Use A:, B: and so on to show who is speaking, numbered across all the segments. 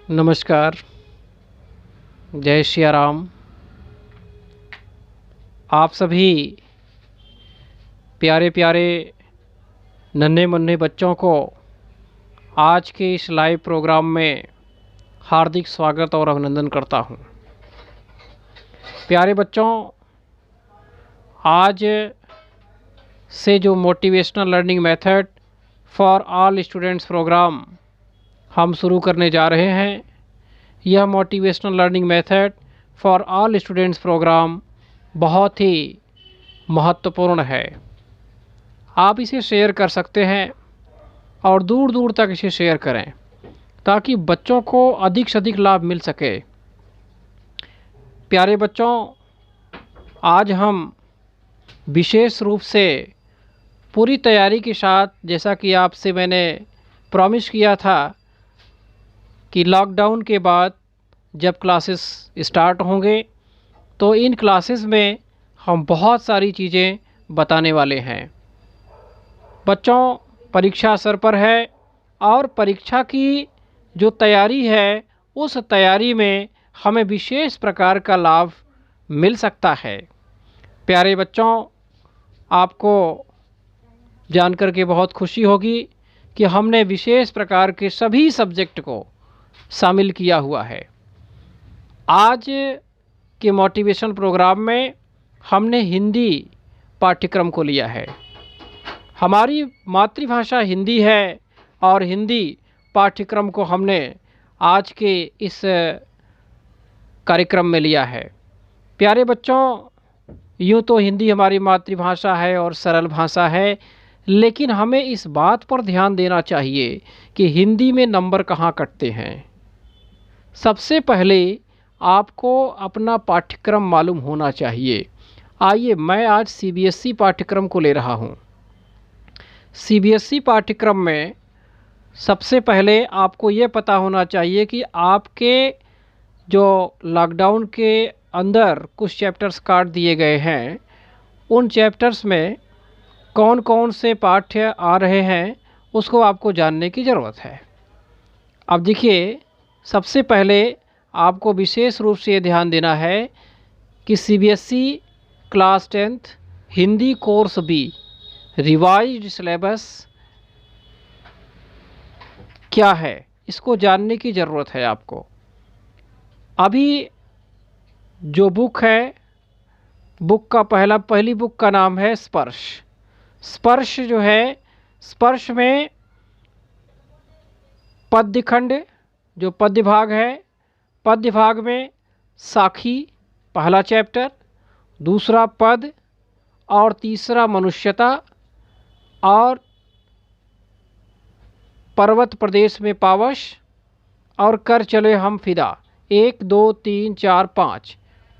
A: नमस्कार। जय सिया राम। आप सभी प्यारे प्यारे नन्हे मुन्ने बच्चों को आज के इस लाइव प्रोग्राम में हार्दिक स्वागत और अभिनंदन करता हूं। प्यारे बच्चों, आज से जो motivational learning method for all students programme हम शुरू करने जा रहे हैं, यह motivational learning method for all students programme बहुत ही महत्वपूर्ण है। आप इसे शेयर कर सकते हैं और दूर दूर तक इसे शेयर करें ताकि बच्चों को अधिक से अधिक लाभ मिल सके। प्यारे बच्चों, आज हम विशेष रूप से पूरी तैयारी के साथ, जैसा कि आपसे मैंने प्रॉमिस किया था कि लॉकडाउन के बाद जब क्लासेस स्टार्ट होंगे तो इन क्लासेस में हम बहुत सारी चीज़ें बताने वाले हैं। बच्चों, परीक्षा सर पर है और परीक्षा की जो तैयारी है उस तैयारी में हमें विशेष प्रकार का लाभ मिल सकता है। प्यारे बच्चों, आपको जानकर के बहुत खुशी होगी कि हमने विशेष प्रकार के सभी सब्जेक्ट को शामिल किया हुआ है। आज के मोटिवेशन प्रोग्राम में हमने हिंदी पाठ्यक्रम को लिया है। हमारी मातृभाषा हिंदी है और हिंदी पाठ्यक्रम को हमने आज के इस कार्यक्रम में लिया है। प्यारे बच्चों, यूँ तो हिंदी हमारी मातृभाषा है और सरल भाषा है, लेकिन हमें इस बात पर ध्यान देना चाहिए कि हिंदी में नंबर कहाँ कटते हैं। सबसे पहले आपको अपना पाठ्यक्रम मालूम होना चाहिए। आइए, मैं आज सीबीएसई पाठ्यक्रम को ले रहा हूँ। सीबीएसई पाठ्यक्रम में सबसे पहले आपको ये पता होना चाहिए कि आपके जो लॉकडाउन के अंदर कुछ चैप्टर्स काट दिए गए हैं, उन चैप्टर्स में कौन कौन से पाठ्य आ रहे हैं उसको आपको जानने की ज़रूरत है। अब देखिए, सबसे पहले आपको विशेष रूप से ये ध्यान देना है कि CBSE class 10th Hindi course B revised syllabus क्या है, इसको जानने की ज़रूरत है आपको। अभी जो बुक है, बुक का पहली बुक का नाम है स्पर्श। स्पर्श जो है, स्पर्श में पद्यखंड जो पद्य भाग है, पद्य भाग में साखी पहला चैप्टर, दूसरा पद और तीसरा मनुष्यता और पर्वत प्रदेश में पावश और कर चले हम फिदा। 1 2 3 4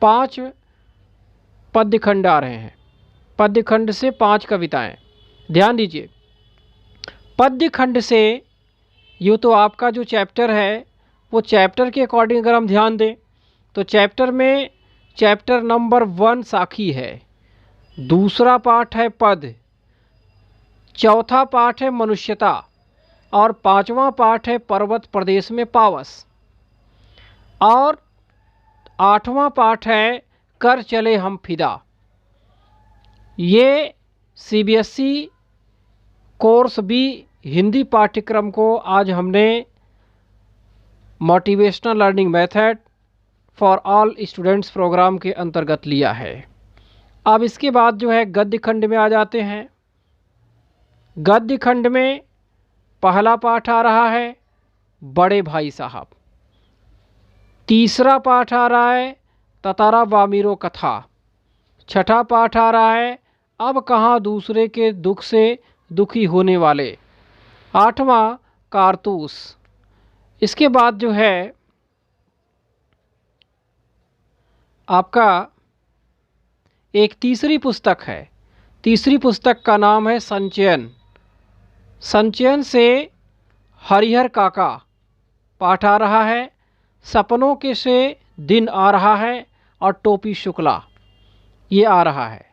A: 5 पद्यखंड आ रहे हैं। पद्यखंड से 5 कविताएं। ध्यान दीजिए, पद्यखंड से यूँ तो आपका जो चैप्टर है वो चैप्टर के अकॉर्डिंग अगर हम ध्यान दें तो चैप्टर में चैप्टर नंबर 1 साखी है, दूसरा पाठ है पद, चौथा पाठ है मनुष्यता और 5वां पाठ है पर्वत प्रदेश में पावस और 8वां पाठ है कर चले हम फिदा। ये सीबीएसई कोर्स बी हिंदी पाठ्यक्रम को आज हमने motivational learning method for all students programme के अंतर्गत लिया है। अब इसके बाद जो है गद्य खंड में आ जाते हैं। गद्य खंड में पहला पाठ आ रहा है बड़े भाई साहब, तीसरा पाठ आ रहा है ततारा बामीरो कथा, छठा पाठ आ रहा है अब कहाँ दूसरे के दुख से दुखी होने वाले, 8वां कारतूस। इसके बाद जो है आपका एक तीसरी पुस्तक है। तीसरी पुस्तक का नाम है संचयन। संचयन से हरिहर काका पाठ आ रहा है, सपनों के से दिन आ रहा है और टोपी शुक्ला ये आ रहा है।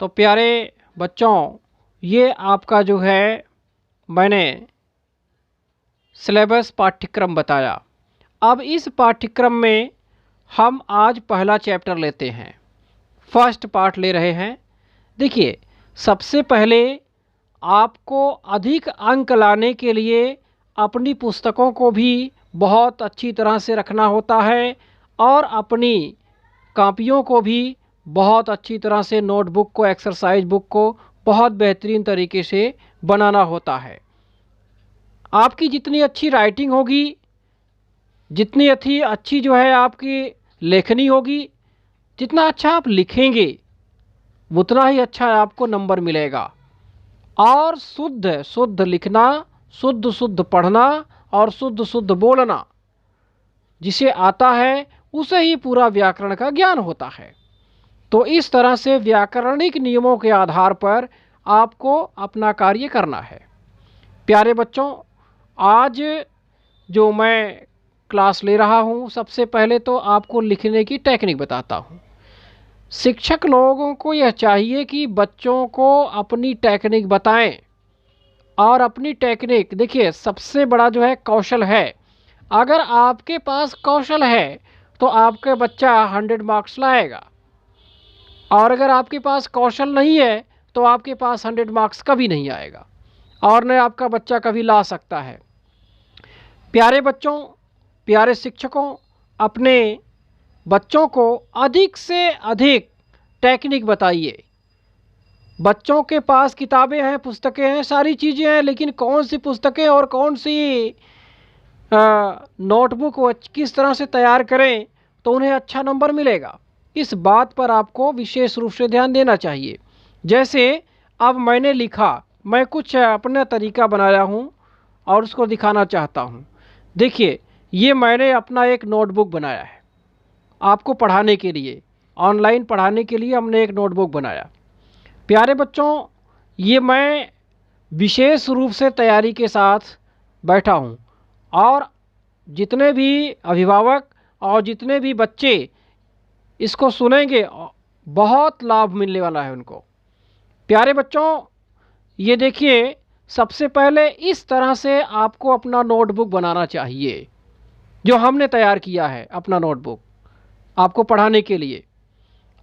A: तो प्यारे बच्चों, ये आपका जो है मैंने सिलेबस पाठ्यक्रम बताया। अब इस पाठ्यक्रम में हम आज पहला चैप्टर लेते हैं, फर्स्ट पार्ट ले रहे हैं। देखिए, सबसे पहले आपको अधिक अंक लाने के लिए अपनी पुस्तकों को भी बहुत अच्छी तरह से रखना होता है और अपनी कॉपियों को भी बहुत अच्छी तरह से, नोटबुक को, एक्सरसाइज बुक को बहुत बेहतरीन तरीके से बनाना होता है। आपकी जितनी अच्छी राइटिंग होगी, जितनी अच्छी जो है आपकी लेखनी होगी, जितना अच्छा आप लिखेंगे उतना ही अच्छा आपको नंबर मिलेगा। और शुद्ध शुद्ध लिखना, शुद्ध शुद्ध पढ़ना और शुद्ध शुद्ध बोलना, जिसे आता है उसे ही पूरा व्याकरण का ज्ञान होता है। तो इस तरह से व्याकरणिक नियमों के आधार पर आपको अपना कार्य करना है। प्यारे बच्चों, आज जो मैं क्लास ले रहा हूँ, सबसे पहले तो आपको लिखने की टेक्निक बताता हूँ। शिक्षक लोगों को यह चाहिए कि बच्चों को अपनी टेक्निक बताएं। और अपनी टेक्निक, देखिए, सबसे बड़ा जो है कौशल है। अगर आपके पास कौशल है तो आपका बच्चा 100 मार्क्स लाएगा, और अगर आपके पास कौशल नहीं है तो आपके पास 100 मार्क्स कभी नहीं आएगा, और न आपका बच्चा कभी ला सकता है। प्यारे बच्चों, प्यारे शिक्षकों, अपने बच्चों को अधिक से अधिक टेक्निक बताइए। बच्चों के पास किताबें हैं, पुस्तकें हैं, सारी चीज़ें हैं, लेकिन कौन सी पुस्तकें और कौन सी नोटबुक किस तरह से तैयार करें तो उन्हें अच्छा नंबर मिलेगा, इस बात पर आपको विशेष रूप से ध्यान देना चाहिए। जैसे अब मैंने लिखा, मैं कुछ अपना तरीका बनाया हूँ और उसको दिखाना चाहता हूँ। देखिए, ये मैंने अपना एक नोटबुक बनाया है आपको पढ़ाने के लिए, ऑनलाइन पढ़ाने के लिए हमने एक नोटबुक बनाया। प्यारे बच्चों, ये मैं विशेष रूप से तैयारी के साथ बैठा हूँ, और जितने भी अभिभावक और जितने भी बच्चे इसको सुनेंगे बहुत लाभ मिलने वाला है उनको। प्यारे बच्चों, ये देखिए, सबसे पहले इस तरह से आपको अपना नोटबुक बनाना चाहिए, जो हमने तैयार किया है अपना नोटबुक आपको पढ़ाने के लिए।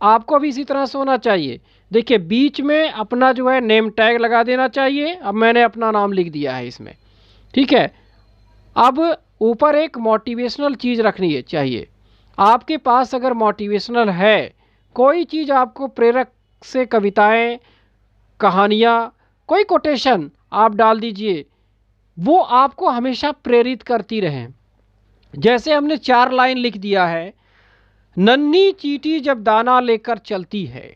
A: आपको भी इसी तरह से होना चाहिए। देखिए, बीच में अपना जो है नेम टैग लगा देना चाहिए। अब मैंने अपना नाम लिख दिया है इसमें, ठीक है। अब ऊपर एक मोटिवेशनल चीज़ रखनी है चाहिए। आपके पास अगर मोटिवेशनल है, कोई चीज़ आपको प्रेरक से, कविताएं, कहानियाँ, कोई कोटेशन आप डाल दीजिए, वो आपको हमेशा प्रेरित करती रहें। जैसे हमने 4 लाइन लिख दिया है, नन्ही चींटी जब दाना लेकर चलती है,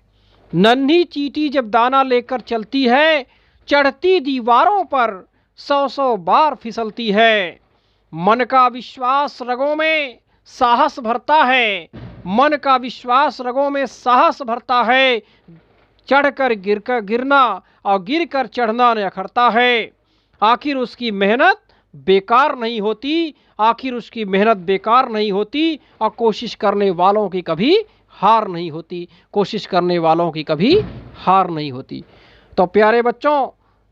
A: नन्ही चींटी जब दाना लेकर चलती है, चढ़ती दीवारों पर 100-100 बार फिसलती है। मन का विश्वास रगों में साहस भरता है, मन का विश्वास रगों में साहस भरता है। चढ़कर गिरना और गिरकर चढ़ना न अखरता है। आखिर उसकी मेहनत बेकार नहीं होती, आखिर उसकी मेहनत बेकार नहीं होती, और कोशिश करने वालों की कभी हार नहीं होती, कोशिश करने वालों की कभी हार नहीं होती। तो प्यारे बच्चों,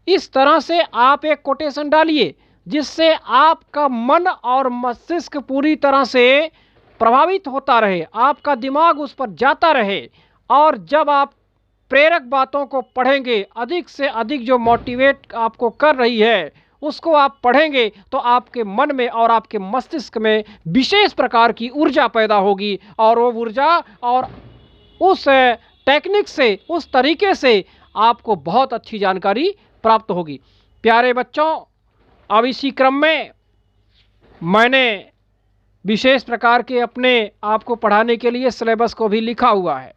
A: इस तरह से आप एक कोटेशन डालिए जिससे आपका मन और मस्तिष्क पूरी तरह से प्रभावित होता रहे, आपका दिमाग उस पर जाता रहे। और जब आप प्रेरक बातों को पढ़ेंगे, अधिक से अधिक जो मोटिवेट आपको कर रही है उसको आप पढ़ेंगे, तो आपके मन में और आपके मस्तिष्क में विशेष प्रकार की ऊर्जा पैदा होगी, और वो ऊर्जा और उस टेक्निक से, उस तरीके से आपको बहुत अच्छी जानकारी प्राप्त होगी। प्यारे बच्चों, अब इसी क्रम में मैंने विशेष प्रकार के अपने आपको पढ़ाने के लिए सिलेबस को भी लिखा हुआ है,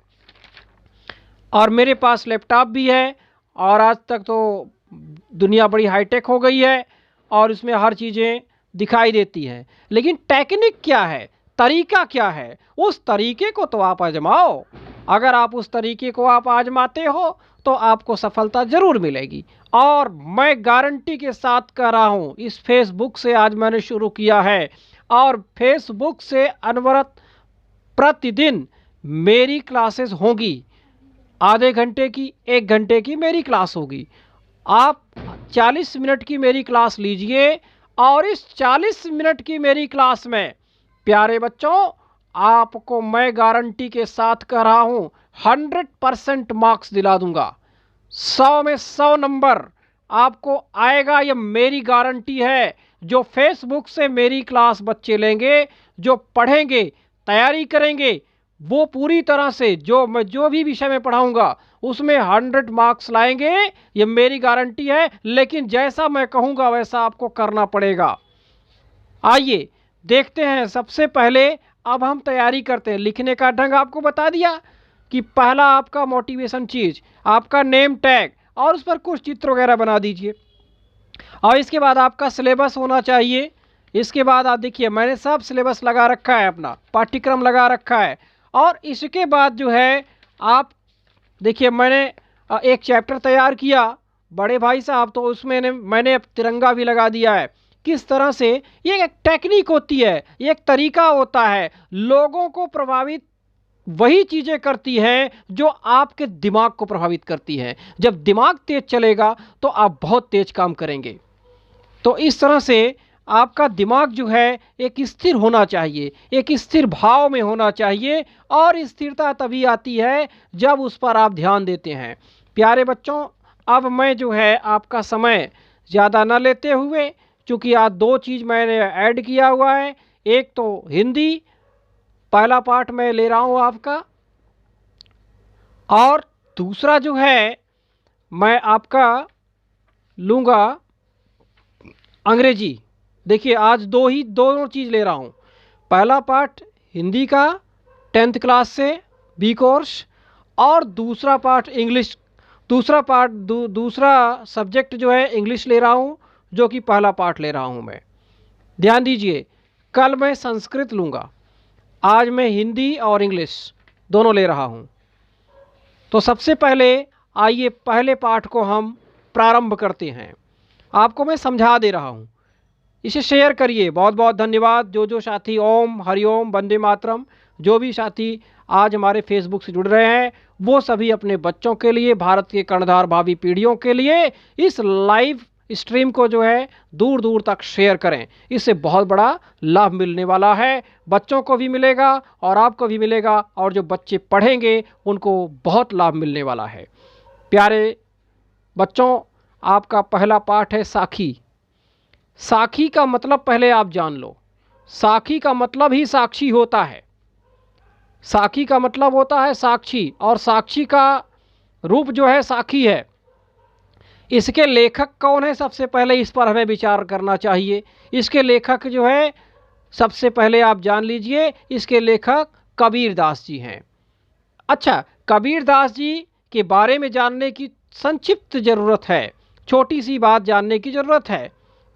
A: और मेरे पास लैपटॉप भी है। और आज तक तो दुनिया बड़ी हाईटेक हो गई है और इसमें हर चीज़ें दिखाई देती हैं, लेकिन टेक्निक क्या है, तरीका क्या है, उस तरीके को तो आप आजमाओ। अगर आप उस तरीके को आप आजमाते हो तो आपको सफलता ज़रूर मिलेगी। और मैं गारंटी के साथ कह रहा हूँ, इस फेसबुक से आज मैंने शुरू किया है, और फेसबुक से अनवरत प्रतिदिन मेरी क्लासेस होंगी। आधे घंटे की, 1 घंटे की मेरी क्लास होगी। आप 40 मिनट की मेरी क्लास लीजिए, और इस 40 मिनट की मेरी क्लास में प्यारे बच्चों, आपको मैं गारंटी के साथ कह रहा हूं 100% मार्क्स दिला दूंगा। 100 में 100 नंबर आपको आएगा, ये मेरी गारंटी है। जो फेसबुक से मेरी क्लास बच्चे लेंगे, जो पढ़ेंगे, तैयारी करेंगे, वो पूरी तरह से जो भी विषय में पढ़ाऊंगा उसमें 100 मार्क्स लाएंगे, ये मेरी गारंटी है। लेकिन जैसा मैं कहूंगा वैसा आपको करना पड़ेगा। आइए देखते हैं। सबसे पहले अब हम तैयारी करते हैं। लिखने का ढंग आपको बता दिया कि पहला आपका मोटिवेशन चीज, आपका नेम टैग, और उस पर कुछ चित्र वगैरह बना दीजिए। और इसके बाद आपका सिलेबस होना चाहिए। इसके बाद आप देखिए, मैंने सब सिलेबस लगा रखा है, अपना पाठ्यक्रम लगा रखा है। और इसके बाद जो है आप देखिए, मैंने एक चैप्टर तैयार किया बड़े भाई साहब, तो उसमें मैंने तिरंगा भी लगा दिया है। किस तरह से, ये एक टेक्निक होती है, ये एक तरीका होता है। लोगों को प्रभावित वही चीज़ें करती हैं जो आपके दिमाग को प्रभावित करती हैं। जब दिमाग तेज चलेगा तो आप बहुत तेज काम करेंगे। तो इस तरह से आपका दिमाग जो है एक स्थिर होना चाहिए, एक स्थिर भाव में होना चाहिए। और स्थिरता तभी आती है जब उस पर आप ध्यान देते हैं। प्यारे बच्चों, अब मैं जो है आपका समय ज़्यादा न लेते हुए, चूँकि आज दो चीज़ मैंने ऐड किया हुआ है। एक तो हिंदी पहला पाठ मैं ले रहा हूँ आपका, और दूसरा जो है मैं आपका लूँगा अंग्रेजी। देखिए, आज दोनों चीज़ ले रहा हूँ। पहला पाठ हिंदी का 10th क्लास से बी कोर्स, और दूसरा पाठ इंग्लिश, दूसरा सब्जेक्ट जो है इंग्लिश ले रहा हूँ, जो कि पहला पाठ ले रहा हूँ मैं। ध्यान दीजिए, कल मैं संस्कृत लूँगा, आज मैं हिंदी और इंग्लिश दोनों ले रहा हूँ। तो सबसे पहले आइए पहले पाठ को हम प्रारंभ करते हैं। आपको मैं समझा दे रहा हूँ, इसे शेयर करिए। बहुत बहुत धन्यवाद जो साथी ओम हरिओम वंदे मातरम, जो भी साथी आज हमारे फेसबुक से जुड़ रहे हैं, वो सभी अपने बच्चों के लिए, भारत के कर्णधार भावी पीढ़ियों के लिए इस लाइव स्ट्रीम को जो है दूर दूर तक शेयर करें। इससे बहुत बड़ा लाभ मिलने वाला है, बच्चों को भी मिलेगा और आपको भी मिलेगा, और जो बच्चे पढ़ेंगे उनको बहुत लाभ मिलने वाला है। प्यारे बच्चों, आपका पहला पाठ है साखी। साखी का मतलब पहले आप जान लो। साखी का मतलब ही साक्षी होता है। साखी का मतलब होता है साक्षी, और साक्षी का रूप जो है साखी है। इसके लेखक कौन है, सबसे पहले इस पर हमें विचार करना चाहिए। इसके लेखक जो है, सबसे पहले आप जान लीजिए, इसके लेखक कबीरदास जी हैं। अच्छा, कबीरदास जी के बारे में जानने की संक्षिप्त ज़रूरत है, छोटी सी बात जानने की ज़रूरत है।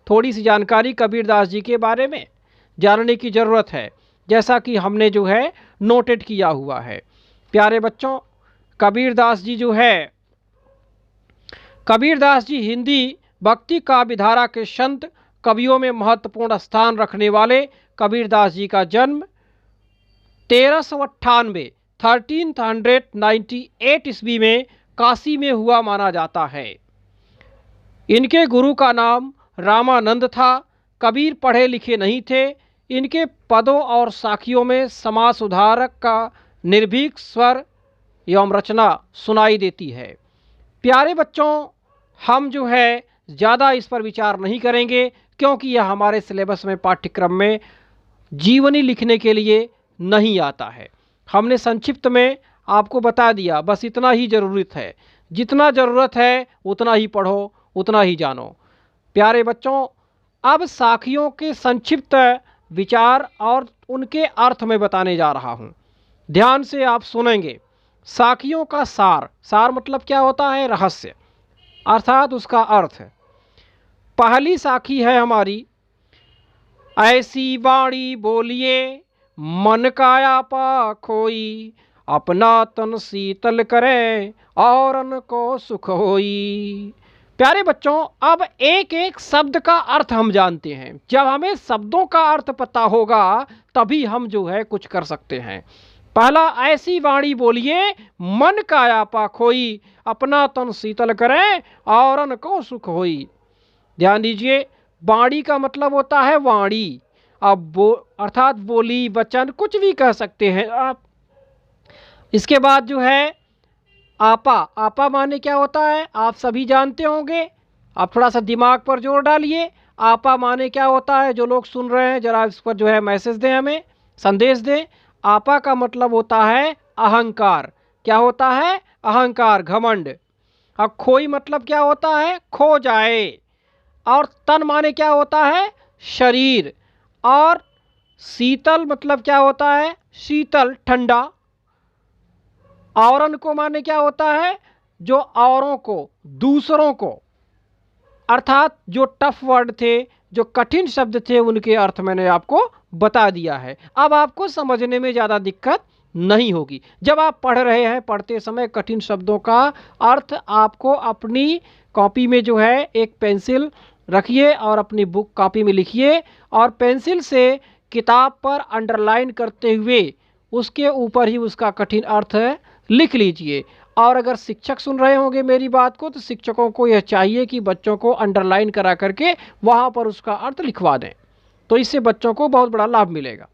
A: थोड़ी सी जानकारी कबीरदास जी के बारे में जानने की ज़रूरत है, जैसा कि हमने जो है नोटेड किया हुआ है। प्यारे बच्चों, कबीरदास जी जो है, कबीरदास जी हिंदी भक्ति काव्यधारा के संत कवियों में महत्वपूर्ण स्थान रखने वाले कबीरदास जी का जन्म 1398 ईस्वी में काशी में हुआ माना जाता है। इनके गुरु का नाम रामानंद था। कबीर पढ़े लिखे नहीं थे। इनके पदों और साखियों में समाज सुधारक का निर्भीक स्वर एवं रचना सुनाई देती है। प्यारे बच्चों, हम जो है ज़्यादा इस पर विचार नहीं करेंगे, क्योंकि यह हमारे सिलेबस में, पाठ्यक्रम में जीवनी लिखने के लिए नहीं आता है। हमने संक्षिप्त में आपको बता दिया, बस इतना ही ज़रूरत है। जितना ज़रूरत है उतना ही पढ़ो, उतना ही जानो। प्यारे बच्चों, अब साखियों के संक्षिप्त विचार और उनके अर्थ में बताने जा रहा हूँ। ध्यान से आप सुनेंगे। साखियों का सार, सार मतलब क्या होता है, रहस्य, अर्थात उसका अर्थ। पहली साखी है हमारी, ऐसी वाणी बोलिए मन काया पा खोई, अपना तन शीतल करे औरन को सुख होई। प्यारे बच्चों, अब एक एक शब्द का अर्थ हम जानते हैं। जब हमें शब्दों का अर्थ पता होगा तभी हम जो है कुछ कर सकते हैं। पहला, ऐसी वाणी बोलिए मन काया पा खोई, अपना तन शीतल करें औरन को सुख होई। ध्यान दीजिए, वाणी का मतलब होता है वाणी, अब अर्थात बोली, वचन, कुछ भी कह सकते हैं आप। इसके बाद जो है आपा। आपा माने क्या होता है आप सभी जानते होंगे, आप थोड़ा सा दिमाग पर जोर डालिए। आपा माने क्या होता है, जो लोग सुन रहे हैं जरा इस पर जो है मैसेज दें, हमें संदेश दें। आपा का मतलब होता है अहंकार। क्या होता है, अहंकार, घमंड। अब खोई मतलब क्या होता है, खो जाए। और तन माने क्या होता है, शरीर। और शीतल मतलब क्या होता है, शीतल, ठंडा। औरन को माने क्या होता है, जो औरों को, दूसरों को। अर्थात जो टफ वर्ड थे, जो कठिन शब्द थे, उनके अर्थ मैंने आपको बता दिया है। अब आपको समझने में ज़्यादा दिक्कत नहीं होगी। जब आप पढ़ रहे हैं, पढ़ते समय कठिन शब्दों का अर्थ आपको अपनी कॉपी में जो है एक पेंसिल रखिए और अपनी बुक कॉपी में लिखिए, और पेंसिल से किताब पर अंडरलाइन करते हुए उसके ऊपर ही उसका कठिन अर्थ लिख लीजिए। और अगर शिक्षक सुन रहे होंगे मेरी बात को, तो शिक्षकों को यह चाहिए कि बच्चों को अंडरलाइन करा करके वहाँ पर उसका अर्थ लिखवा दें, तो इससे बच्चों को बहुत बड़ा लाभ मिलेगा।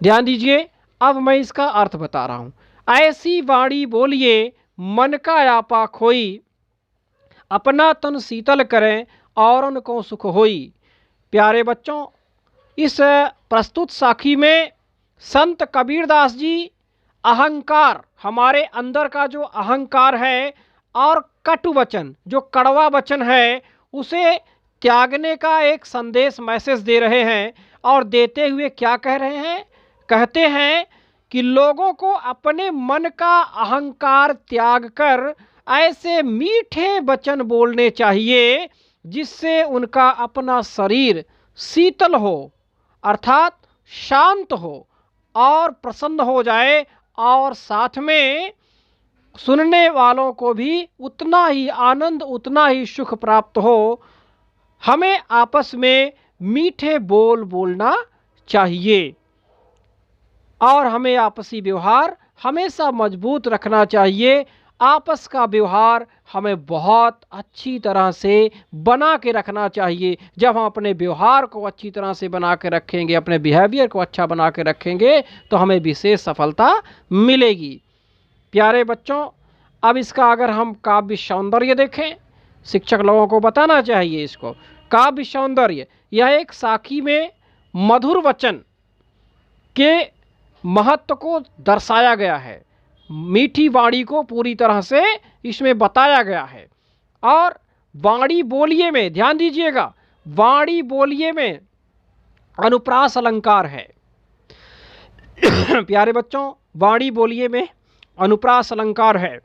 A: ध्यान दीजिए, अब मैं इसका अर्थ बता रहा हूँ। ऐसी वाणी बोलिए मन का आपा खोई, अपना तन शीतल करें और उनको सुख होई। प्यारे बच्चों, इस प्रस्तुत साखी में संत कबीरदास जी अहंकार, हमारे अंदर का जो अहंकार है, और कटु वचन, जो कड़वा वचन है, उसे त्यागने का एक संदेश, मैसेज दे रहे हैं। और देते हुए क्या कह रहे हैं, कहते हैं कि लोगों को अपने मन का अहंकार त्याग कर ऐसे मीठे वचन बोलने चाहिए जिससे उनका अपना शरीर शीतल हो, अर्थात शांत हो और प्रसन्न हो जाए, और साथ में सुनने वालों को भी उतना ही आनंद, उतना ही सुख प्राप्त हो। हमें आपस में मीठे बोल बोलना चाहिए और हमें आपसी व्यवहार हमेशा मजबूत रखना चाहिए। आपस का व्यवहार हमें बहुत अच्छी तरह से बना के रखना चाहिए। जब हम अपने व्यवहार को अच्छी तरह से बना के रखेंगे, अपने बिहेवियर को अच्छा बना के रखेंगे, तो हमें विशेष सफलता मिलेगी। प्यारे बच्चों, अब इसका अगर हम काव्य सौंदर्य देखें, शिक्षक लोगों को बताना चाहिए इसको। काव्य सौंदर्य, यह एक साखी में मधुर वचन के महत्व को दर्शाया गया है, मीठी वाणी को पूरी तरह से इसमें बताया गया है। और वाणी बोलिए में ध्यान दीजिएगा, वाणी बोलिए में अनुप्रास अलंकार है। प्यारे बच्चों, वाणी बोलिए में अनुप्रास अलंकार है।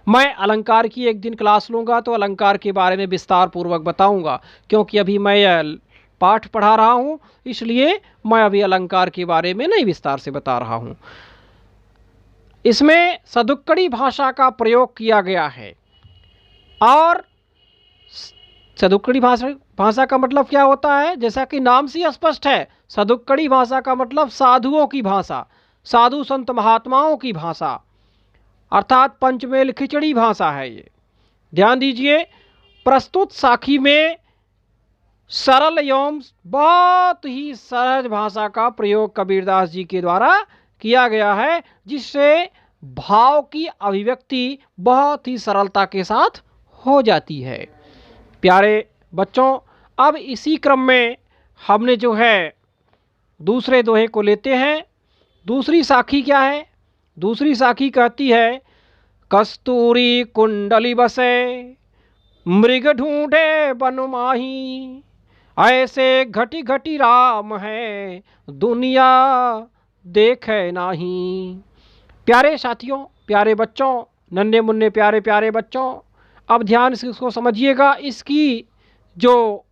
A: मैं अलंकार की एक दिन क्लास लूँगा तो अलंकार के बारे में विस्तार पूर्वक बताऊंगा, क्योंकि अभी मैं पाठ पढ़ा रहा हूँ, इसलिए मैं अभी अलंकार के बारे में नहीं विस्तार से बता रहा हूँ। इसमें सदुक्कड़ी भाषा का प्रयोग किया गया है। और सदुक्कड़ी भाषा का मतलब क्या होता है, जैसा कि नाम से स्पष्ट है, सदुक्कड़ी भाषा का मतलब साधुओं की भाषा, साधु संत महात्माओं की भाषा, अर्थात पंचमेल खिचड़ी भाषा है ये। ध्यान दीजिए, प्रस्तुत साखी में सरल एवं बहुत ही सहज भाषा का प्रयोग कबीरदास जी के द्वारा किया गया है, जिससे भाव की अभिव्यक्ति बहुत ही सरलता के साथ हो जाती है। प्यारे बच्चों, अब इसी क्रम में हमने जो है दूसरे दोहे को लेते हैं। दूसरी साखी क्या है, दूसरी साखी कहती है, कस्तूरी कुंडली बसे मृग ढूंढे बन माही, ऐसे घटी घटी राम है दुनिया देखे नाही। प्यारे साथियों, प्यारे बच्चों, नन्हे मुन्ने प्यारे प्यारे बच्चों, अब ध्यान से इसको समझिएगा। इसकी जो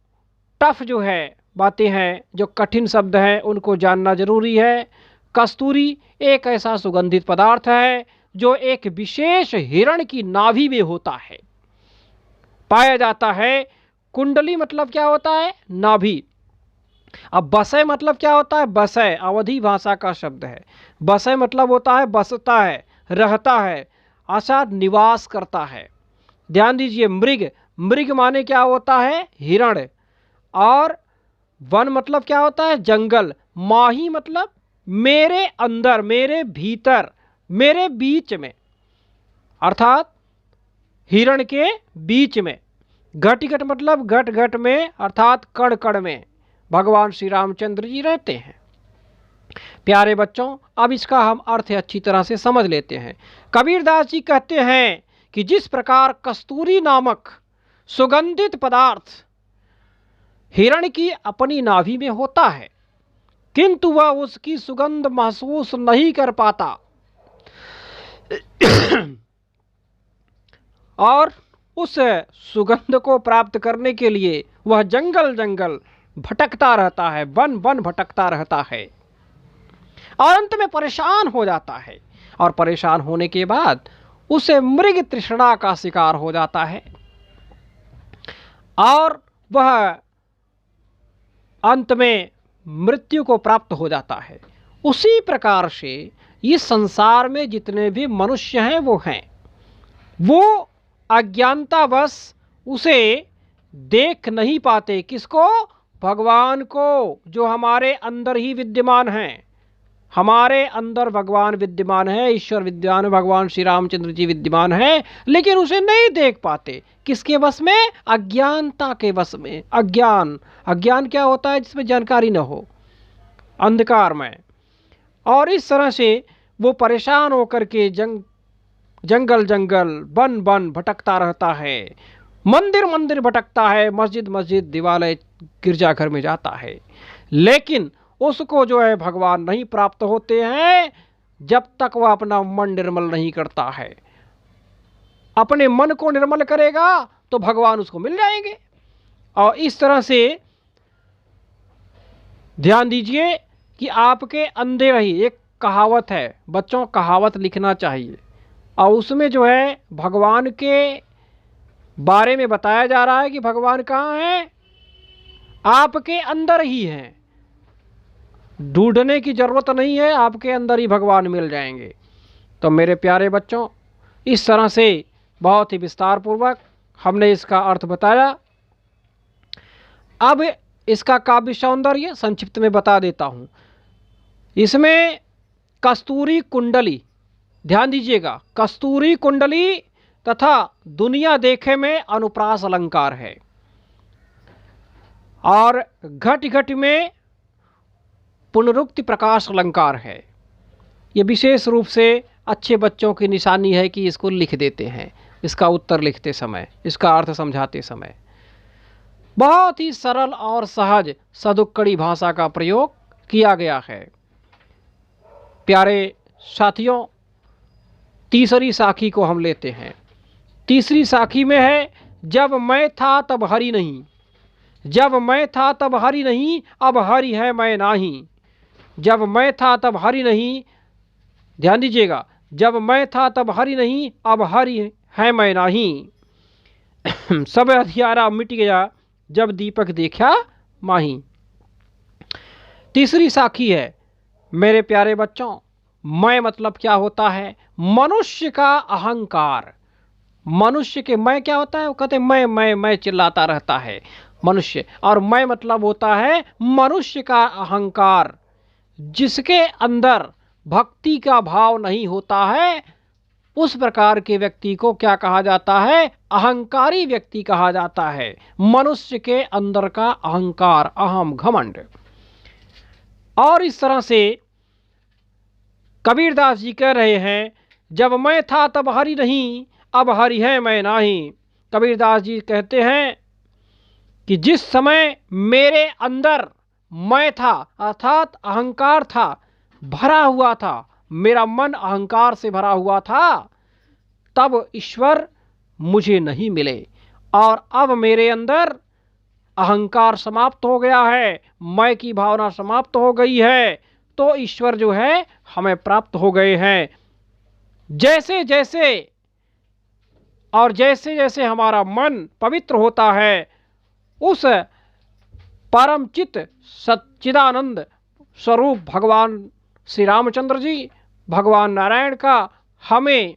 A: टफ जो है बातें हैं, जो कठिन शब्द हैं, उनको जानना जरूरी है। कस्तूरी एक ऐसा सुगंधित पदार्थ है जो एक विशेष हिरण की नाभि में होता है, पाया जाता है। कुंडली मतलब क्या होता है, नाभि। अब बसय मतलब क्या होता है, बसय अवधी भाषा का शब्द है। बसय मतलब होता है बसता है, रहता है, अर्थात निवास करता है। ध्यान दीजिए, मृग, मृग माने क्या होता है, हिरण। और वन मतलब क्या होता है? जंगल। माही मतलब मेरे अंदर, मेरे भीतर, मेरे बीच में, अर्थात हिरण के बीच में। घटिघट मतलब घट घट में, अर्थात कण कण में भगवान श्री रामचंद्र जी रहते हैं। प्यारे बच्चों, अब इसका हम अर्थ अच्छी तरह से समझ लेते हैं। कबीरदास जी कहते हैं कि जिस प्रकार कस्तूरी नामक सुगंधित पदार्थ हिरण की अपनी नाभि में होता है, किंतु वह उसकी सुगंध महसूस नहीं कर पाता और उस सुगंध को प्राप्त करने के लिए वह जंगल जंगल भटकता रहता है, वन वन भटकता रहता है और अंत में परेशान हो जाता है। और परेशान होने के बाद उसे मृग तृष्णा का शिकार हो जाता है और वह अंत में मृत्यु को प्राप्त हो जाता है। उसी प्रकार से इस संसार में जितने भी मनुष्य हैं वो अज्ञानतावश उसे देख नहीं पाते। किसको? भगवान को, जो हमारे अंदर ही विद्यमान हैं। हमारे अंदर भगवान विद्यमान है, ईश्वर विद्यमान है, भगवान श्री रामचंद्र जी विद्यमान है, लेकिन उसे नहीं देख पाते। किसके वश में? अज्ञानता के वश में। अज्ञान, अज्ञान क्या होता है? जिसमें जानकारी न हो, अंधकार में। और इस तरह से वो परेशान होकर के जंगल जंगल, वन वन भटकता रहता है, मंदिर मंदिर भटकता है, मस्जिद मस्जिद, दिवालय, गिरजाघर में जाता है, लेकिन उसको जो है भगवान नहीं प्राप्त होते हैं जब तक वह अपना मन निर्मल नहीं करता है। अपने मन को निर्मल करेगा तो भगवान उसको मिल जाएंगे। और इस तरह से ध्यान दीजिए कि आपके अंदर ही एक कहावत है, बच्चों कहावत लिखना चाहिए, और उसमें जो है भगवान के बारे में बताया जा रहा है कि भगवान कहाँ हैं? आपके अंदर ही हैं। ढूंढने की जरूरत नहीं है, आपके अंदर ही भगवान मिल जाएंगे। तो मेरे प्यारे बच्चों, इस तरह से बहुत ही विस्तार पूर्वक हमने इसका अर्थ बताया। अब इसका काव्य सौंदर्य संक्षिप्त में बता देता हूँ। इसमें कस्तूरी कुंडली, ध्यान दीजिएगा, कस्तूरी कुंडली तथा दुनिया देखे में अनुप्रास अलंकार है, और घट घट में पुनरुक्ति प्रकाश अलंकार है। ये विशेष रूप से अच्छे बच्चों की निशानी है कि इसको लिख देते हैं, इसका उत्तर लिखते समय, इसका अर्थ समझाते समय। बहुत ही सरल और सहज सदुक्कड़ी भाषा का प्रयोग किया गया है। प्यारे साथियों, तीसरी साखी को हम लेते हैं। तीसरी साखी में है, जब मैं था तब हरि नहीं, जब मैं था तब हरि नहीं, अब हरि है मैं नाही। जब मैं था तब हरि नहीं, ध्यान दीजिएगा, जब मैं था तब हरि नहीं, अब हरि है मैं नाही। सब हथियारा मिट गया, जब दीपक देखा माही। तीसरी साखी है मेरे प्यारे बच्चों, मैं मतलब क्या होता है? मनुष्य का अहंकार। मनुष्य के मैं क्या होता है? वो कहते हैं मैं चिल्लाता रहता है मनुष्य, और मैं मतलब होता है मनुष्य का अहंकार। जिसके अंदर भक्ति का भाव नहीं होता है, उस प्रकार के व्यक्ति को क्या कहा जाता है? अहंकारी व्यक्ति कहा जाता है। मनुष्य के अंदर का अहंकार, अहम, घमंड। और इस तरह से कबीरदास जी कह रहे हैं, जब मैं था तब हरि नहीं, अब हरि है मैं नाही। कबीरदास जी कहते हैं कि जिस समय मेरे अंदर मैं था, अर्थात अहंकार था, भरा हुआ था, मेरा मन अहंकार से भरा हुआ था, तब ईश्वर मुझे नहीं मिले। और अब मेरे अंदर अहंकार समाप्त हो गया है, मैं की भावना समाप्त हो गई है, तो ईश्वर जो है हमें प्राप्त हो गए हैं। जैसे जैसे और जैसे जैसे हमारा मन पवित्र होता है, उस परम चित्त सच्चिदानंद स्वरूप भगवान श्री रामचंद्र जी, भगवान नारायण का हमें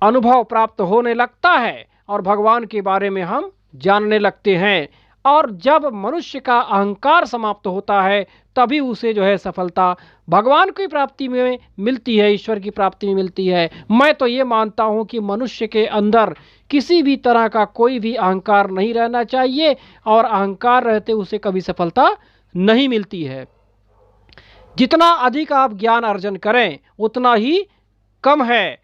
A: अनुभव प्राप्त होने लगता है और भगवान के बारे में हम जानने लगते हैं। और जब मनुष्य का अहंकार समाप्त होता है तभी उसे जो है सफलता भगवान की प्राप्ति में मिलती है, ईश्वर की प्राप्ति में मिलती है। मैं तो ये मानता हूँ कि मनुष्य के अंदर किसी भी तरह का कोई भी अहंकार नहीं रहना चाहिए और अहंकार रहते उसे कभी सफलता नहीं मिलती है। जितना अधिक आप ज्ञान अर्जन करें उतना ही कम है,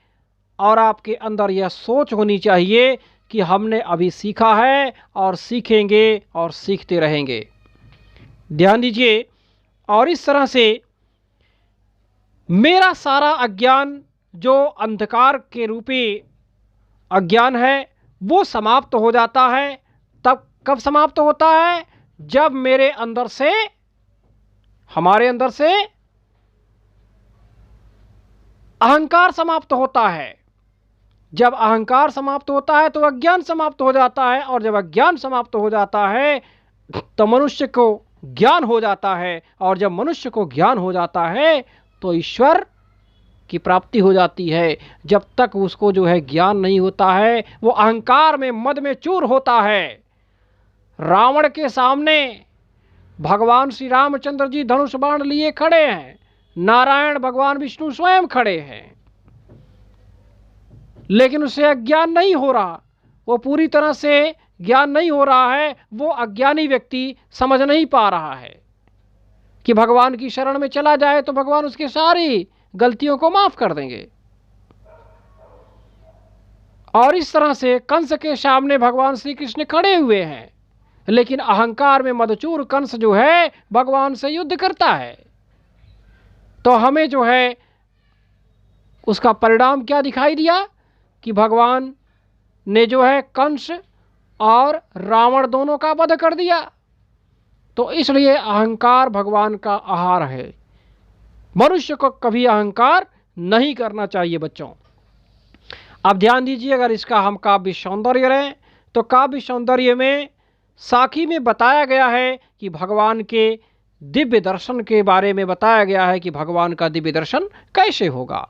A: और आपके अंदर यह सोच होनी चाहिए कि हमने अभी सीखा है और सीखेंगे और सीखते रहेंगे। ध्यान दीजिए, और इस तरह से मेरा सारा अज्ञान जो अंधकार के रूपी अज्ञान है वो समाप्त हो जाता है। तब कब समाप्त होता है? जब मेरे अंदर से, हमारे अंदर से अहंकार समाप्त होता है। जब अहंकार समाप्त होता है तो अज्ञान समाप्त हो जाता है, और जब अज्ञान समाप्त हो जाता है तो मनुष्य को ज्ञान हो जाता है, और जब मनुष्य को ज्ञान हो जाता है तो ईश्वर की प्राप्ति हो जाती है। जब तक उसको जो है ज्ञान नहीं होता है वो अहंकार में, मद में चूर होता है। रावण के सामने भगवान श्री रामचंद्र जी धनुष बाण लिए खड़े हैं, नारायण भगवान विष्णु स्वयं खड़े हैं, लेकिन उसे अज्ञान नहीं हो रहा, वो पूरी तरह से ज्ञान नहीं हो रहा है। वो अज्ञानी व्यक्ति समझ नहीं पा रहा है कि भगवान की शरण में चला जाए तो भगवान उसकी सारी गलतियों को माफ कर देंगे। और इस तरह से कंस के सामने भगवान श्री कृष्ण खड़े हुए हैं, लेकिन अहंकार में मदचूर कंस जो है भगवान से युद्ध करता है। तो हमें जो है उसका परिणाम क्या दिखाई दिया कि भगवान ने जो है कंस और रावण दोनों का वध कर दिया। तो इसलिए अहंकार भगवान का आहार है। मनुष्य को कभी अहंकार नहीं करना चाहिए बच्चों। अब ध्यान दीजिए, अगर इसका हम काव्य सौंदर्य लें तो काव्य सौंदर्य में साखी में बताया गया है कि भगवान के दिव्य दर्शन के बारे में बताया गया है कि भगवान का दिव्य दर्शन कैसे होगा।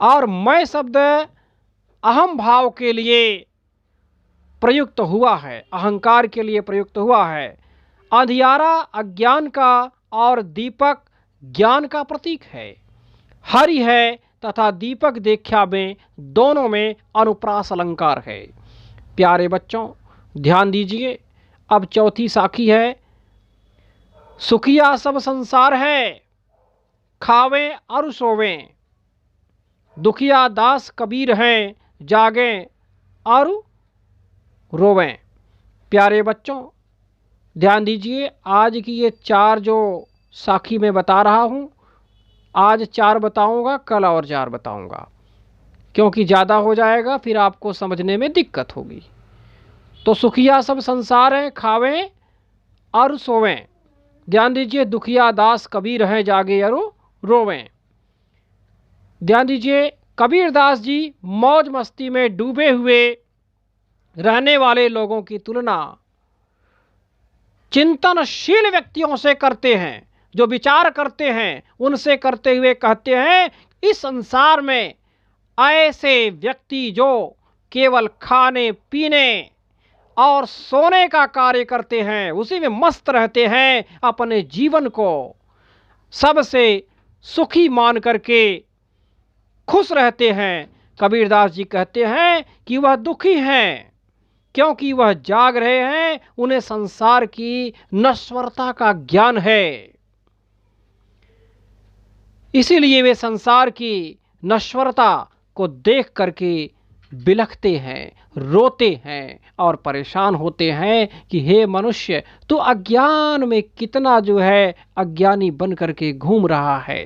A: और मैं शब्द अहम भाव के लिए प्रयुक्त हुआ है, अहंकार के लिए प्रयुक्त हुआ है। अंधियारा अज्ञान का और दीपक ज्ञान का प्रतीक है। हरि है तथा दीपक देख्या में दोनों में अनुप्रास अलंकार है। प्यारे बच्चों ध्यान दीजिए, अब चौथी साखी है। सुखिया सब संसार है, खावें और सोवें, दुखिया दास कबीर हैं, जागें और रोवें। प्यारे बच्चों ध्यान दीजिए, आज की ये 4 जो साखी में बता रहा हूँ, आज 4 बताऊँगा, कल और 4 बताऊँगा, क्योंकि ज़्यादा हो जाएगा फिर आपको समझने में दिक्कत होगी। तो सुखिया सब संसार हैं, खावें और सोवें। ध्यान दीजिए, दुखिया दास कबीर हैं, जागे और रोवें। ध्यान दीजिए, कबीर दास जी मौज मस्ती में डूबे हुए रहने वाले लोगों की तुलना चिंतनशील व्यक्तियों से करते हैं, जो विचार करते हैं उनसे करते हुए कहते हैं, इस संसार में ऐसे व्यक्ति जो केवल खाने पीने और सोने का कार्य करते हैं, उसी में मस्त रहते हैं, अपने जीवन को सबसे सुखी मान करके खुश रहते हैं। कबीरदास जी कहते हैं कि वह दुखी हैं क्योंकि वह जाग रहे हैं, उन्हें संसार की नश्वरता का ज्ञान है, इसीलिए वे संसार की नश्वरता को देख करके बिलखते हैं, रोते हैं और परेशान होते हैं कि हे मनुष्य, तू अज्ञान में कितना जो है अज्ञानी बन करके घूम रहा है।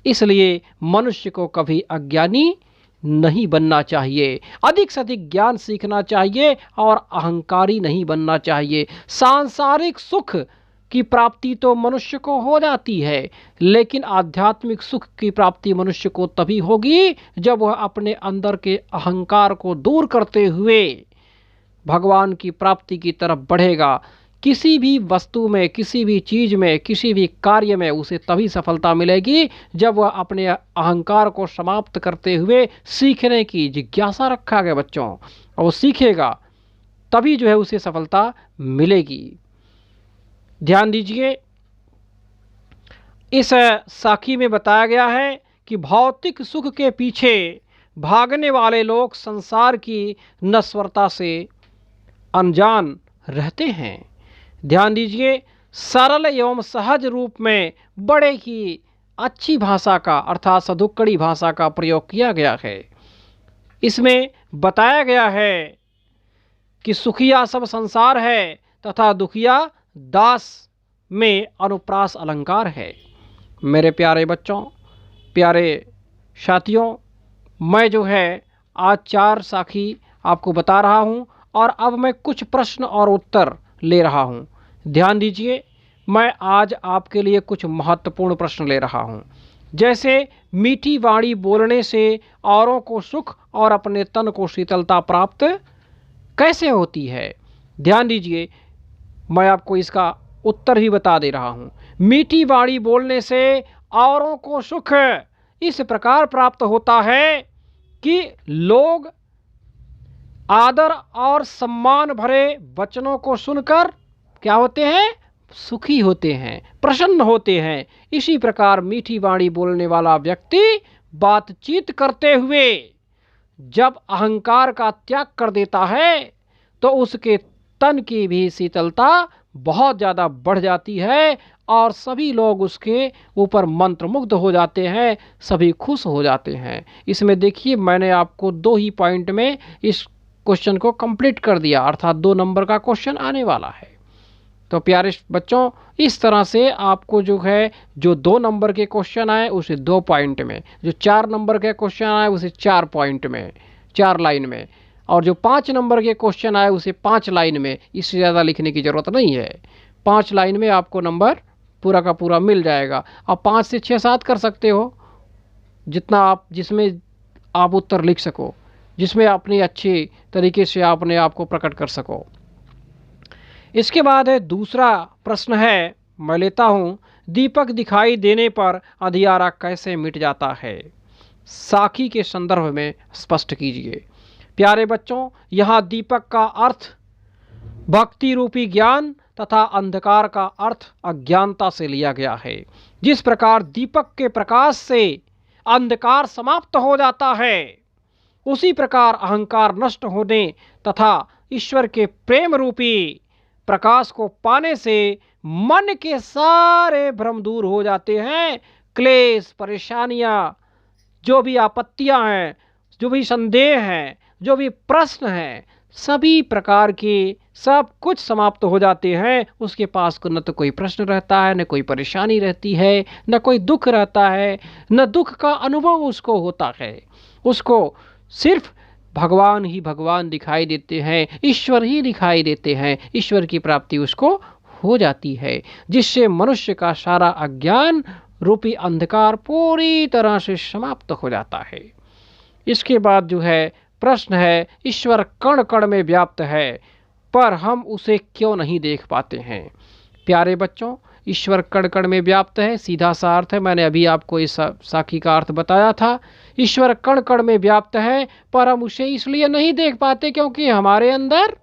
A: इसलिए मनुष्य को कभी अज्ञानी नहीं बनना चाहिए, अधिक से अधिक ज्ञान सीखना चाहिए और अहंकारी नहीं बनना चाहिए। सांसारिक सुख की प्राप्ति तो मनुष्य को हो जाती है, लेकिन आध्यात्मिक सुख की प्राप्ति मनुष्य को तभी होगी जब वह अपने अंदर के अहंकार को दूर करते हुए भगवान की प्राप्ति की तरफ बढ़ेगा। किसी भी वस्तु में, किसी भी चीज़ में, किसी भी कार्य में उसे तभी सफलता मिलेगी जब वह अपने अहंकार को समाप्त करते हुए सीखने की जिज्ञासा रखा गया बच्चों, और वो सीखेगा। तभी जो है उसे सफलता मिलेगी। ध्यान दीजिए, इस साखी में बताया गया है कि भौतिक सुख के पीछे भागने वाले लोग संसार की नश्वरता से अनजान रहते हैं। ध्यान दीजिए, सरल एवं सहज रूप में बड़े ही अच्छी भाषा का अर्थात सदुक्कड़ी भाषा का प्रयोग किया गया है। इसमें बताया गया है कि सुखिया सब संसार है तथा दुखिया दास में अनुप्रास अलंकार है। मेरे प्यारे बच्चों, प्यारे साथियों, मैं जो है आज 4 साखी आपको बता रहा हूं और अब मैं कुछ प्रश्न और उत्तर ले रहा हूं। ध्यान दीजिए, मैं आज आपके लिए कुछ महत्वपूर्ण प्रश्न ले रहा हूं, जैसे मीठी वाणी बोलने से औरों को सुख और अपने तन को शीतलता प्राप्त कैसे होती है। ध्यान दीजिए, मैं आपको इसका उत्तर भी बता दे रहा हूं। मीठी वाणी बोलने से औरों को सुख इस प्रकार प्राप्त होता है कि लोग आदर और सम्मान भरे वचनों को सुनकर क्या होते हैं, सुखी होते हैं, प्रसन्न होते हैं। इसी प्रकार मीठी वाणी बोलने वाला व्यक्ति बातचीत करते हुए जब अहंकार का त्याग कर देता है तो उसके तन की भी शीतलता बहुत ज़्यादा बढ़ जाती है और सभी लोग उसके ऊपर मंत्रमुग्ध हो जाते हैं, सभी खुश हो जाते हैं। इसमें देखिए, मैंने आपको 2 ही पॉइंट में इस क्वेश्चन को कंप्लीट कर दिया, अर्थात 2 नंबर का क्वेश्चन आने वाला है। तो प्यारे बच्चों, इस तरह से आपको जो है जो 2 नंबर के क्वेश्चन आए उसे 2 पॉइंट में, जो 4 नंबर के क्वेश्चन आए उसे 4 पॉइंट में, 4 लाइन में, और जो 5 नंबर के क्वेश्चन आए उसे 5 लाइन में। इससे ज़्यादा लिखने की ज़रूरत नहीं है, 5 लाइन में आपको नंबर पूरा का पूरा मिल जाएगा। आप 5 से 6-7 कर सकते हो, जितना आप जिसमें आप उत्तर लिख सको, जिसमें अपनी अच्छी तरीके से आपने आपको प्रकट कर सको। इसके बाद है दूसरा प्रश्न है, मैं लेता हूँ, दीपक दिखाई देने पर अंधियारा कैसे मिट जाता है। साखी के संदर्भ में स्पष्ट कीजिए। प्यारे बच्चों, यहाँ दीपक का अर्थ भक्ति रूपी ज्ञान तथा अंधकार का अर्थ अज्ञानता से लिया गया है। जिस प्रकार दीपक के प्रकाश से अंधकार समाप्त हो जाता है, उसी प्रकार अहंकार नष्ट होने तथा ईश्वर के प्रेम रूपी प्रकाश को पाने से मन के सारे भ्रम दूर हो जाते हैं। क्लेश, परेशानियां, जो भी आपत्तियां हैं, जो भी संदेह हैं, जो भी प्रश्न हैं, सभी प्रकार के सब कुछ समाप्त हो जाते हैं। उसके पास न तो कोई प्रश्न रहता है, न कोई परेशानी रहती है, न कोई दुख रहता है, न दुख का अनुभव उसको होता है। उसको सिर्फ भगवान ही भगवान दिखाई देते हैं, ईश्वर ही दिखाई देते हैं, ईश्वर की प्राप्ति उसको हो जाती है, जिससे मनुष्य का सारा अज्ञान रूपी अंधकार पूरी तरह से समाप्त हो जाता है। इसके बाद जो है प्रश्न है, ईश्वर कण कण में व्याप्त है पर हम उसे क्यों नहीं देख पाते हैं। प्यारे बच्चों, ईश्वर कण कण में व्याप्त है, सीधा सा अर्थ है, मैंने अभी आपको इस साखी का अर्थ बताया था। ईश्वर कण कण में व्याप्त है पर हम उसे इसलिए नहीं देख पाते क्योंकि हमारे अंदर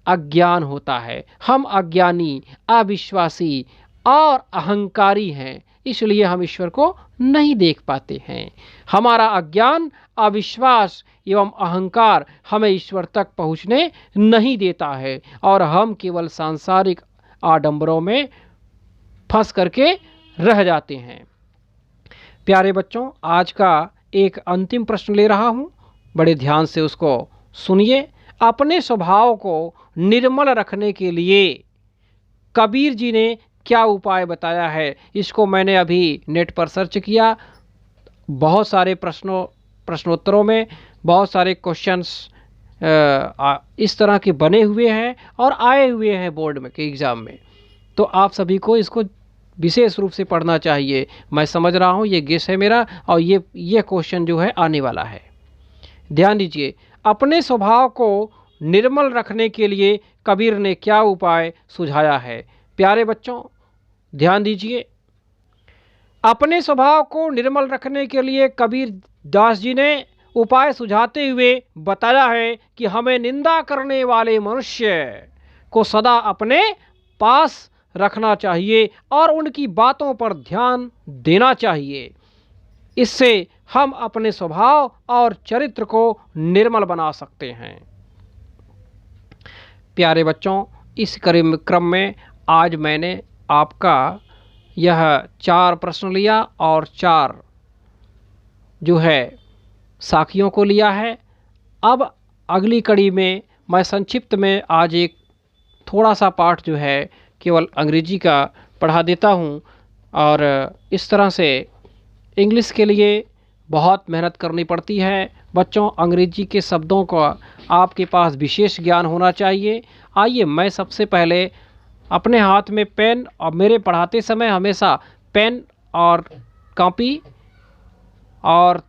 A: अज्ञान होता है। हम अज्ञानी, अविश्वासी और अहंकारी हैं, इसलिए हम ईश्वर को नहीं देख पाते हैं। हमारा अज्ञान, अविश्वास एवं अहंकार हमें ईश्वर तक पहुँचने नहीं देता है और हम केवल सांसारिक आडंबरों में फंस करके रह जाते हैं। प्यारे बच्चों, आज का एक अंतिम प्रश्न ले रहा हूँ, बड़े ध्यान से उसको सुनिए। अपने स्वभाव को निर्मल रखने के लिए कबीर जी ने क्या उपाय बताया है। इसको मैंने अभी नेट पर सर्च किया, बहुत सारे प्रश्नोत्तरों में बहुत सारे क्वेश्चंस इस तरह के बने हुए हैं और आए हुए हैं बोर्ड में के एग्ज़ाम में, तो आप सभी को इसको विशेष रूप से पढ़ना चाहिए। मैं समझ रहा हूँ, ये गेस है मेरा, और ये क्वेश्चन जो है आने वाला है। ध्यान दीजिए, अपने स्वभाव को निर्मल रखने के लिए कबीर ने क्या उपाय सुझाया है। प्यारे बच्चों, ध्यान दीजिए, अपने स्वभाव को निर्मल रखने के लिए कबीर दास जी ने उपाय सुझाते हुए बताया है कि हमें निंदा करने वाले मनुष्य को सदा अपने पास रखना चाहिए और उनकी बातों पर ध्यान देना चाहिए। इससे हम अपने स्वभाव और चरित्र को निर्मल बना सकते हैं। प्यारे बच्चों, इस क्रम में आज मैंने आपका यह 4 प्रश्न लिया और 4 जो है साखियों को लिया है। अब अगली कड़ी में मैं संक्षिप्त में आज एक थोड़ा सा पाठ जो है केवल अंग्रेजी का पढ़ा देता हूँ। और इस तरह से इंग्लिश के लिए बहुत मेहनत करनी पड़ती है बच्चों। अंग्रेजी के शब्दों का आपके पास विशेष ज्ञान होना चाहिए। आइए, मैं सबसे पहले अपने हाथ में पेन, और मेरे पढ़ाते समय हमेशा पेन और कॉपी और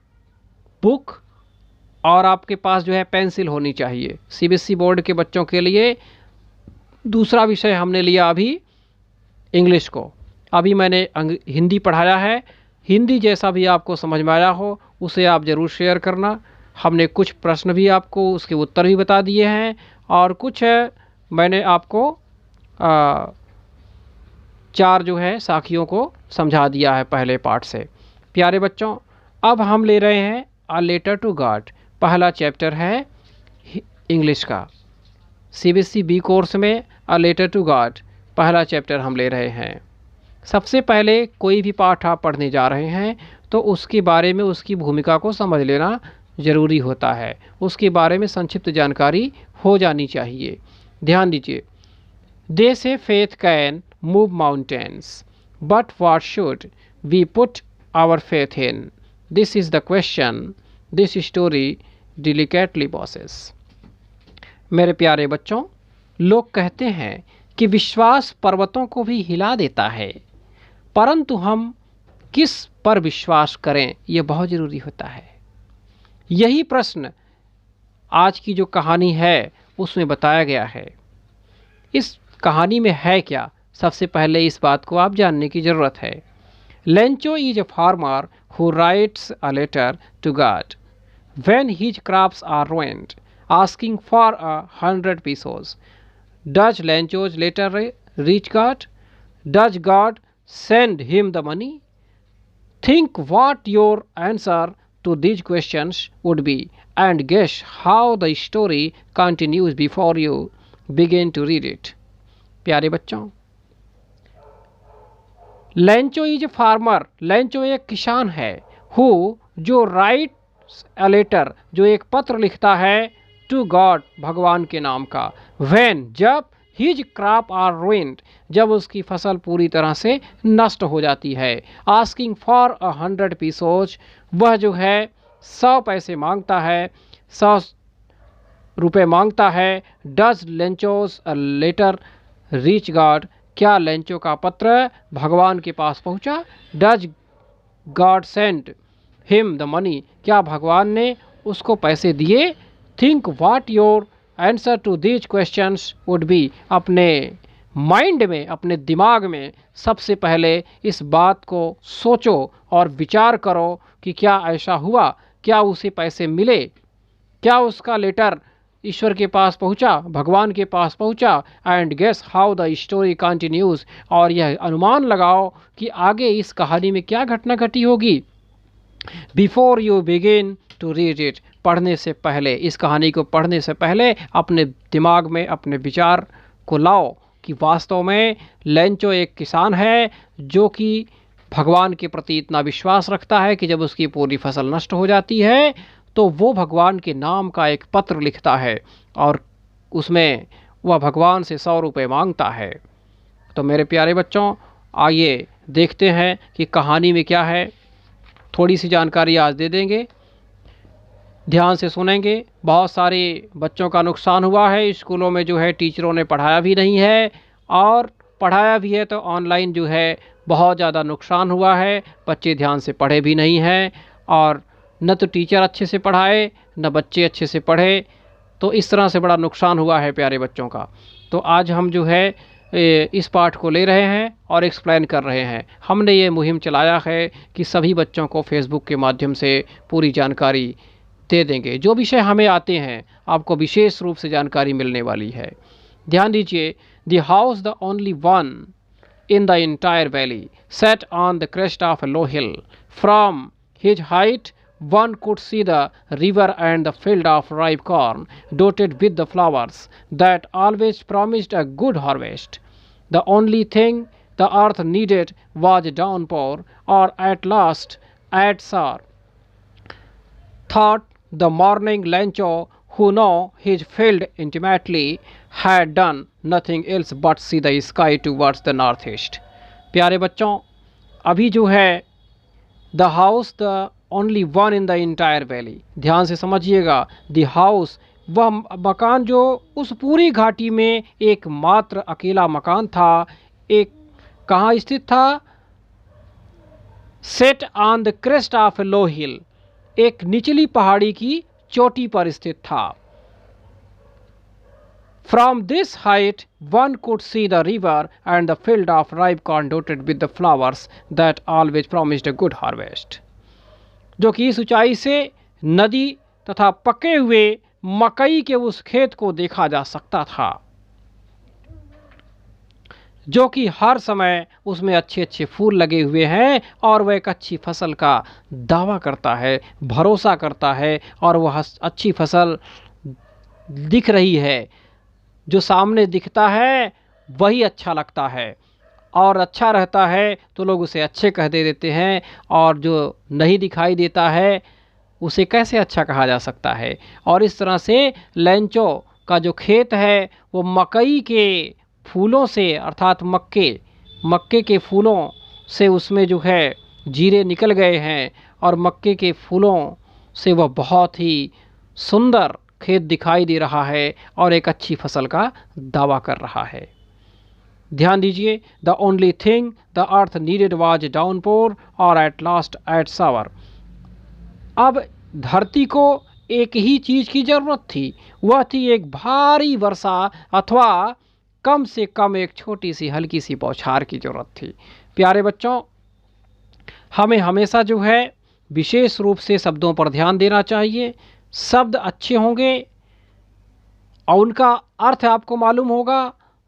A: बुक और आपके पास जो है पेंसिल होनी चाहिए। सीबीएसई बोर्ड के बच्चों के लिए दूसरा विषय हमने लिया अभी इंग्लिश को। अभी मैंने हिंदी पढ़ाया है। हिंदी जैसा भी आपको समझ में आया हो उसे आप ज़रूर शेयर करना। हमने कुछ प्रश्न भी आपको उसके उत्तर भी बता दिए हैं और कुछ मैंने आपको 4 जो है साखियों को समझा दिया है पहले पार्ट से। प्यारे बच्चों, अब हम ले रहे हैं अ लेटर टू गॉड। पहला चैप्टर है इंग्लिश का। सीबीएसई बी कोर्स में अ लेटर टू गॉड पहला चैप्टर हम ले रहे हैं। सबसे पहले कोई भी पाठ आप पढ़ने जा रहे हैं तो उसके बारे में उसकी भूमिका को समझ लेना ज़रूरी होता है। उसके बारे में संक्षिप्त जानकारी हो जानी चाहिए। ध्यान दीजिए। They say faith can move mountains, but what should we put our faith in? This is the question this story delicately poses. मेरे प्यारे बच्चों, लोग कहते हैं कि विश्वास पर्वतों को भी हिला देता है, परंतु हम किस पर विश्वास करें यह बहुत ज़रूरी होता है। यही प्रश्न आज की जो कहानी है उसमें बताया गया है। इस कहानी में है क्या, सबसे पहले इस बात को आप जानने की ज़रूरत है। Lencho is a farmer who writes a letter to God when his crops are ruined, asking for 100 pesos. Does Lencho's letter reach God? Does God send him the money? Think what your answer to these questions would be and guess how the story continues before you begin to read it. प्यारे बच्चों, Lencho is farmer, Lencho एक किसान है, who जो rights a letter जो एक पत्र लिखता है टू गॉड भगवान के नाम का, व्हेन जब हिज क्रॉप आर ruined जब उसकी फसल पूरी तरह से नष्ट हो जाती है, आस्किंग फॉर 100 pesos वह जो है 100 पैसे मांगता है, 100 रुपये मांगता है। Does Lencho's a letter reach God, क्या लेंचो का पत्र भगवान के पास पहुंचा? Does God send him the money, क्या भगवान ने उसको पैसे दिए? Think what your answer to these questions would be, अपने माइंड में, अपने दिमाग में सबसे पहले इस बात को सोचो और विचार करो कि क्या ऐसा हुआ, क्या उसे पैसे मिले, क्या उसका लेटर ईश्वर के पास पहुंचा, भगवान के पास पहुंचा। And guess how the story continues, और यह अनुमान लगाओ कि आगे इस कहानी में क्या घटना घटी होगी। Before you begin to read it, पढ़ने से पहले, इस कहानी को पढ़ने से पहले अपने दिमाग में अपने विचार को लाओ कि वास्तव में लेंचो एक किसान है जो कि भगवान के प्रति इतना विश्वास रखता है कि जब उसकी पूरी फसल नष्ट हो जाती है तो वो भगवान के नाम का एक पत्र लिखता है और उसमें वह भगवान से 100 रुपये मांगता है। तो मेरे प्यारे बच्चों, आइए देखते हैं कि कहानी में क्या है। थोड़ी सी जानकारी आज दे देंगे, ध्यान से सुनेंगे। बहुत सारे बच्चों का नुकसान हुआ है, स्कूलों में जो है टीचरों ने पढ़ाया भी नहीं है, और पढ़ाया भी है तो ऑनलाइन जो है बहुत ज़्यादा नुकसान हुआ है। बच्चे ध्यान से पढ़े भी नहीं हैं, और न तो टीचर अच्छे से पढ़ाए न बच्चे अच्छे से पढ़े, तो इस तरह से बड़ा नुकसान हुआ है प्यारे बच्चों का। तो आज हम जो है इस पाठ को ले रहे हैं और एक्सप्लेन कर रहे हैं। हमने ये मुहिम चलाया है कि सभी बच्चों को फेसबुक के माध्यम से पूरी जानकारी दे देंगे। जो विषय हमें आते हैं आपको विशेष रूप से जानकारी मिलने वाली है। ध्यान दीजिए, the house the only one in the entire valley, sat on the crest of a low hill. From his height, one could see the river and the field of ripe corn, dotted with the flowers that always promised a good harvest. The only thing the earth needed was a downpour, or at last, at Sar, thought the morning Lancho, who knew his field intimately, had done nothing else but see the sky towards the northeast. प्यारे बच्चों, अभी जो है the house the only one in the entire valley, ध्यान से समझिएगा। The house, वह मकान जो उस पूरी घाटी में एकमात्र अकेला मकान था, एक कहाँ स्थित था? Set on the crest of a low hill, एक निचली पहाड़ी की चोटी पर स्थित था। From this height, one could see the river and the field of ripe corn dotted with the flowers that always promised a good harvest. जो कि इस ऊंचाई से नदी तथा पके हुए मकई के उस खेत को देखा जा सकता था, जो कि हर समय उसमें अच्छे अच्छे फूल लगे हुए हैं और वह एक अच्छी फसल का दावा करता है, भरोसा करता है, और वह अच्छी फसल दिख रही है। जो सामने दिखता है वही अच्छा लगता है, और अच्छा रहता है तो लोग उसे अच्छे कह दे देते हैं, और जो नहीं दिखाई देता है उसे कैसे अच्छा कहा जा सकता है। और इस तरह से लैंचो का जो खेत है वो मकई के फूलों से, अर्थात मक्के के फूलों से उसमें जो है जीरे निकल गए हैं, और मक्के के फूलों से वह बहुत ही सुंदर खेत दिखाई दे रहा है और एक अच्छी फसल का दावा कर रहा है। ध्यान दीजिए, the only thing the earth needed was downpour और एट लास्ट एट सावर। अब धरती को एक ही चीज़ की ज़रूरत थी, वह थी एक भारी वर्षा, अथवा कम से कम एक छोटी सी हल्की सी बौछार की ज़रूरत थी। प्यारे बच्चों, हमें हमेशा जो है विशेष रूप से शब्दों पर ध्यान देना चाहिए। शब्द अच्छे होंगे और उनका अर्थ आपको मालूम होगा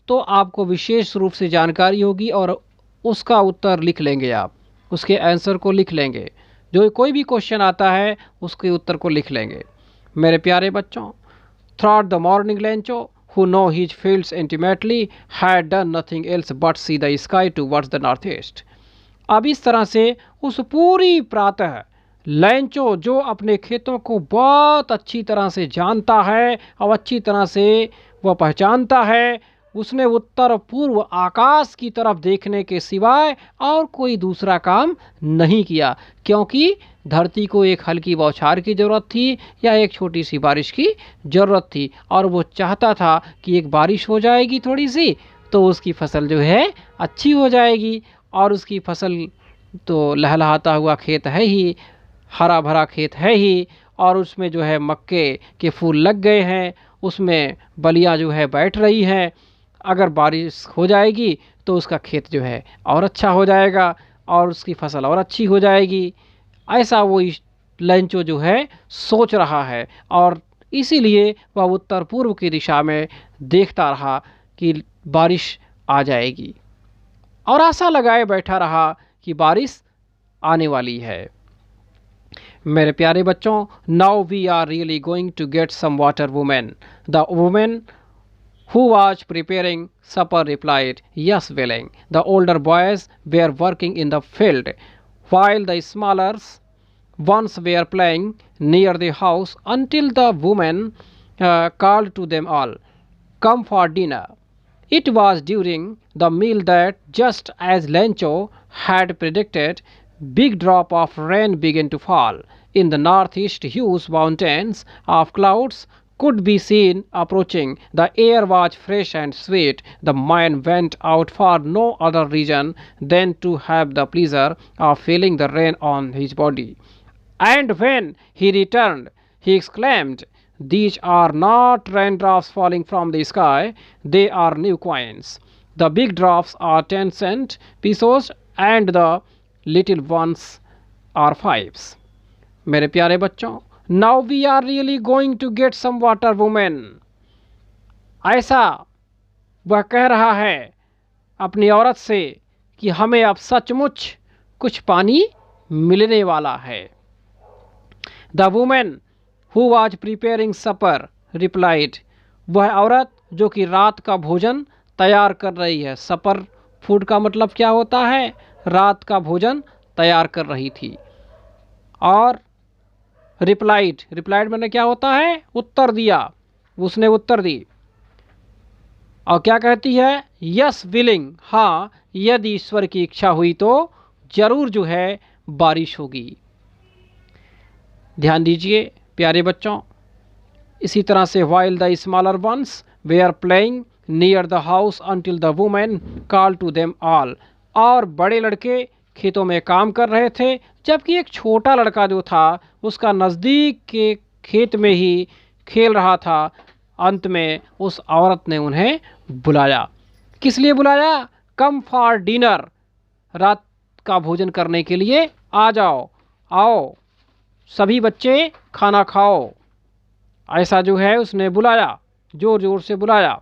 A: तो आपको विशेष रूप से जानकारी होगी, और उसका उत्तर लिख लेंगे आप, उसके आंसर को लिख लेंगे। जो कोई भी क्वेश्चन आता है उसके उत्तर को लिख लेंगे। मेरे प्यारे बच्चों, through the morning लैंचो who know his fields intimately had done nothing else but see the sky towards the northeast. अब इस तरह से उस पूरी प्रातः लैंचो, जो अपने खेतों को बहुत अच्छी तरह से जानता है और अच्छी तरह से वह पहचानता है, उसने उत्तर पूर्व आकाश की तरफ देखने के सिवाय और कोई दूसरा काम नहीं किया, क्योंकि धरती को एक हल्की बौछार की ज़रूरत थी या एक छोटी सी बारिश की ज़रूरत थी, और वो चाहता था कि एक बारिश हो जाएगी थोड़ी सी तो उसकी फसल जो है अच्छी हो जाएगी। और उसकी फसल तो लहलहाता हुआ खेत है ही, हरा भरा खेत है ही, और उसमें जो है मक्के के फूल लग गए हैं, उसमें बलियाँ जो है बैठ रही हैं। अगर बारिश हो जाएगी तो उसका खेत जो है और अच्छा हो जाएगा और उसकी फसल और अच्छी हो जाएगी, ऐसा वो लैंचो जो है सोच रहा है। और इसीलिए वह उत्तर पूर्व की दिशा में देखता रहा कि बारिश आ जाएगी, और आशा लगाए बैठा रहा कि बारिश आने वाली है। मेरे प्यारे बच्चों, now we are really going to get some water woman. The woman who was preparing supper replied, yes, willing. The older boys were working in the field, while the smaller ones were playing near the house, until the woman called to them all, come for dinner. It was during the meal that, just as Lencho had predicted, big drop of rain began to fall. In the northeast, huge mountains of clouds could be seen approaching. The air was fresh and sweet. The man went out for no other reason than to have the pleasure of feeling the rain on his body. And when he returned, he exclaimed, "These are not raindrops falling from the sky, they are new coins. The big drops are 10-cent pesos and the little ones are 5s." मेरे प्यारे बच्चों, now we are really going to get some water woman. ऐसा वह कह रहा है अपनी औरत से कि हमें अब सचमुच कुछ पानी मिलने वाला है। The woman who was preparing supper replied. वह औरत जो कि रात का भोजन तैयार कर रही है। सपर फूड का मतलब क्या होता है? रात का भोजन तैयार कर रही थी। और रिप्लाइड, रिप्लाइड मैंने क्या होता है? उत्तर दिया, उसने उत्तर दी। और क्या कहती है? यस विलिंग, हाँ यदि ईश्वर की इच्छा हुई तो जरूर जो है बारिश होगी। ध्यान दीजिए प्यारे बच्चों, इसी तरह से while the smaller ones were playing near the house until the woman called to them all। और बड़े लड़के खेतों में काम कर रहे थे, जबकि एक छोटा लड़का जो था उसका नज़दीक के खेत में ही खेल रहा था। अंत में उस औरत ने उन्हें बुलाया। किस लिए बुलाया? कम फॉर डिनर, रात का भोजन करने के लिए आ जाओ, आओ सभी बच्चे खाना खाओ। ऐसा जो है उसने बुलाया, जोर जोर से बुलाया।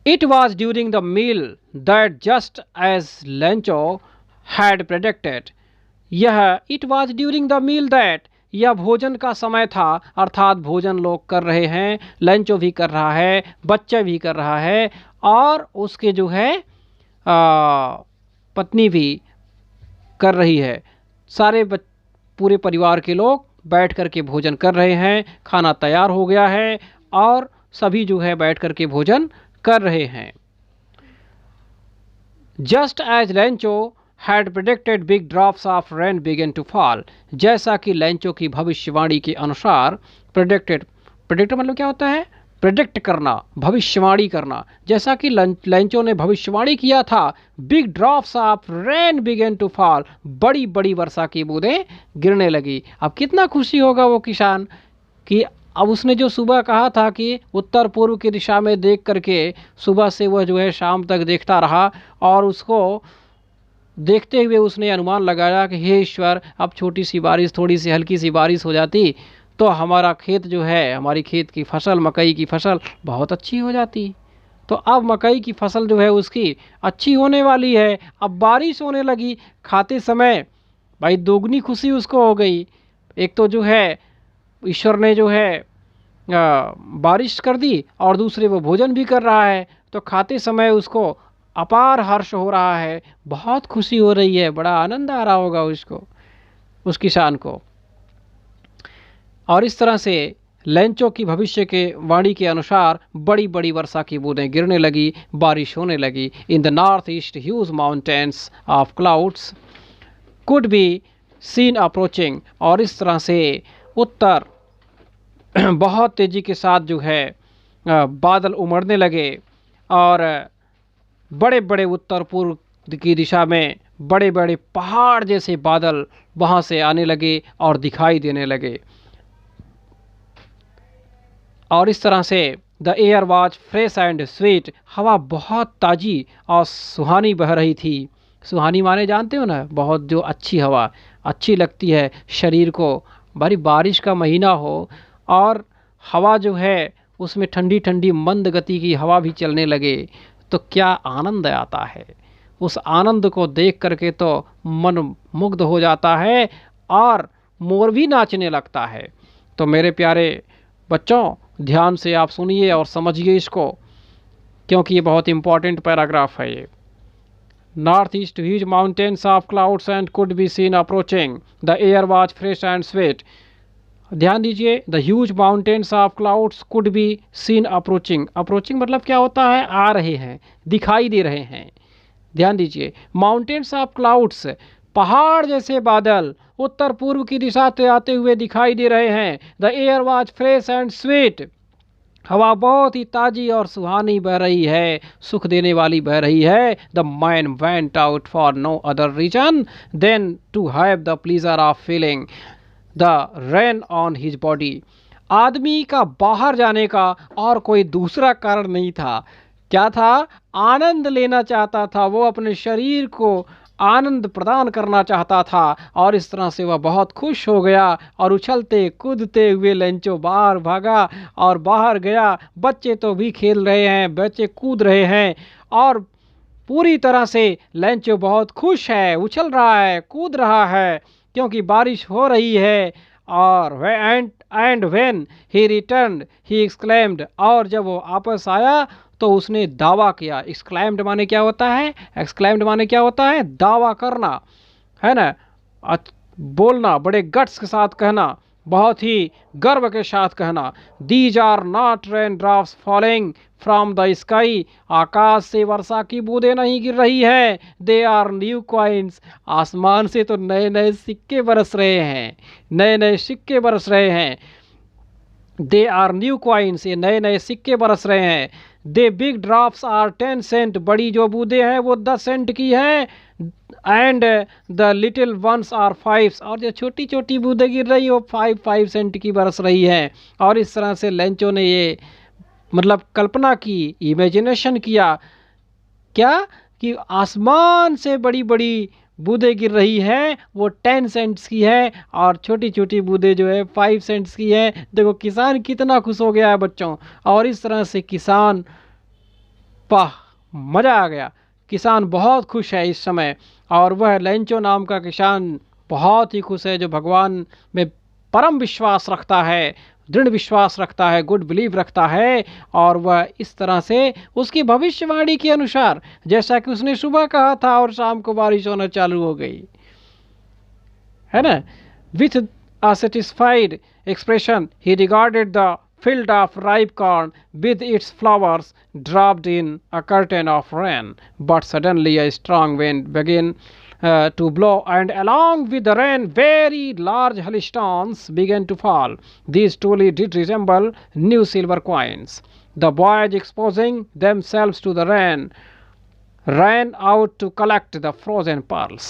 A: It was during the meal that just as Lencho had predicted। यह it was during the meal that, यह भोजन का समय था, अर्थात भोजन लोग कर रहे हैं, लंचो भी कर रहा है, बच्चा भी कर रहा है, और उसके जो है पत्नी भी कर रही है। सारे पूरे परिवार के लोग बैठ कर के भोजन कर रहे हैं, खाना तैयार हो गया है और सभी जो है बैठ कर के भोजन कर रहे हैं। Just as Lencho had predicted big drops of rain began to fall. जैसा कि लेंचो की भविष्यवाणी के अनुसार, प्रेडिक्टेड, प्रेडिक्ट मतलब क्या होता है? प्रेडिक्ट करना, भविष्यवाणी करना। जैसा कि लेंचो ने भविष्यवाणी किया था, big drops of rain began to fall, बड़ी बड़ी वर्षा की बूंदें गिरने लगी। अब कितना खुशी होगा वो किसान कि अब उसने जो सुबह कहा था कि उत्तर पूर्व की दिशा में देख करके सुबह से वह जो है शाम तक देखता रहा, और उसको देखते हुए उसने अनुमान लगाया कि हे ईश्वर, अब छोटी सी बारिश, थोड़ी सी हल्की सी बारिश हो जाती तो हमारा खेत जो है, हमारी खेत की फसल, मकई की फसल बहुत अच्छी हो जाती। तो अब मकई की फसल जो है उसकी अच्छी होने वाली है। अब बारिश होने लगी, खाते समय भाई दोगुनी खुशी उसको हो गई। एक तो जो है ईश्वर ने जो है बारिश कर दी, और दूसरे वो भोजन भी कर रहा है, तो खाते समय उसको अपार हर्ष हो रहा है, बहुत खुशी हो रही है, बड़ा आनंद आ रहा होगा उसको, उस किसान को। और इस तरह से लेंचो की भविष्य के वाणी के अनुसार बड़ी बड़ी वर्षा की बूंदें गिरने लगी, बारिश होने लगी। In the north east huge mountains of clouds could be seen approaching. और इस तरह से उत्तर बहुत तेज़ी के साथ जो है बादल उमड़ने लगे, और बड़े बड़े उत्तर पूर्व की दिशा में बड़े बड़े पहाड़ जैसे बादल वहाँ से आने लगे और दिखाई देने लगे। और इस तरह से the air was fresh and sweet, हवा बहुत ताज़ी और सुहानी बह रही थी। सुहानी माने जानते हो ना, बहुत जो अच्छी हवा, अच्छी लगती है शरीर को। भारी बारिश का महीना हो और हवा जो है उसमें ठंडी ठंडी मंद गति की हवा भी चलने लगे तो क्या आनंद आता है। उस आनंद को देख करके तो मन मुग्ध हो जाता है और मोर भी नाचने लगता है। तो मेरे प्यारे बच्चों, ध्यान से आप सुनिए और समझिए इसको, क्योंकि ये बहुत इंपॉर्टेंट पैराग्राफ है ये। North east huge mountains of clouds and could be seen approaching, the air was fresh and sweet. ध्यान दीजिए, the huge mountains of clouds could be seen approaching. Approaching मतलब क्या होता है? आ रहे हैं, दिखाई दे रहे हैं। ध्यान दीजिए, माउंटेन्स ऑफ क्लाउड्स, पहाड़ जैसे बादल उत्तर पूर्व की दिशा से आते हुए दिखाई दे रहे हैं। The air was fresh and sweet, हवा बहुत ही ताजी और सुहानी बह रही है, सुख देने वाली बह रही है। The man went out for no other reason than to have the pleasure of feeling the rain on his body. आदमी का बाहर जाने का और कोई दूसरा कारण नहीं था। क्या था? आनंद लेना चाहता था वो अपने शरीर को आनंद प्रदान करना चाहता था और इस तरह से वह बहुत खुश हो गया और उछलते कूदते हुए लेंचो बाहर भागा और बाहर गया। बच्चे तो भी खेल रहे हैं, बच्चे कूद रहे हैं और पूरी तरह से लेंचो बहुत खुश है, उछल रहा है, कूद रहा है क्योंकि बारिश हो रही है। और and when he returned he exclaimed, और जब वो वापस आया तो उसने दावा किया। एक्सक्लेम्ड माने क्या होता है? एक्सक्लेम्ड माने क्या होता है? दावा करना, है ना, बोलना, बड़े गट्स के साथ कहना, बहुत ही गर्व के साथ कहना। These are not raindrops falling from the sky, आकाश से वर्षा की बूंदें नहीं गिर रही है। दे आर न्यू कॉइन्स, आसमान से तो नए नए सिक्के बरस रहे हैं, नए नए सिक्के बरस रहे हैं। दे आर न्यू कॉइन्स, ये नए नए सिक्के बरस रहे हैं। The big drops are 10 cent, बड़ी जो बूंदें हैं वो 10 सेंट की हैं। And the little ones are 5, और जो छोटी छोटी बूंदें गिर रही वो 5 सेंट की बरस रही है। और इस तरह से लेंचो ने ये मतलब कल्पना की, इमेजिनेशन किया, क्या कि आसमान से बड़ी बड़ी बूंदें गिर रही है वो 10 सेंट्स की है और छोटी छोटी बूंदें जो है 5 सेंट्स की है। देखो किसान कितना खुश हो गया है बच्चों। और इस तरह से किसान, वाह मज़ा आ गया, किसान बहुत खुश है इस समय। और वह लेंचो नाम का किसान बहुत ही खुश है जो भगवान में परम विश्वास रखता है, दृढ़ विश्वास रखता है, गुड बिलीव रखता है। और वह इस तरह से उसकी भविष्यवाणी के अनुसार, जैसा कि उसने सुबह कहा था और शाम को बारिश होना चालू हो गई, है ना। With a satisfied expression he regarded the field of ripe corn with its flowers dropped in a curtain of rain. But suddenly a strong wind began to blow, and along with the rain very large hailstones began to fall. These truly did resemble new silver coins. The boys, exposing themselves to the rain, ran out to collect the frozen pearls.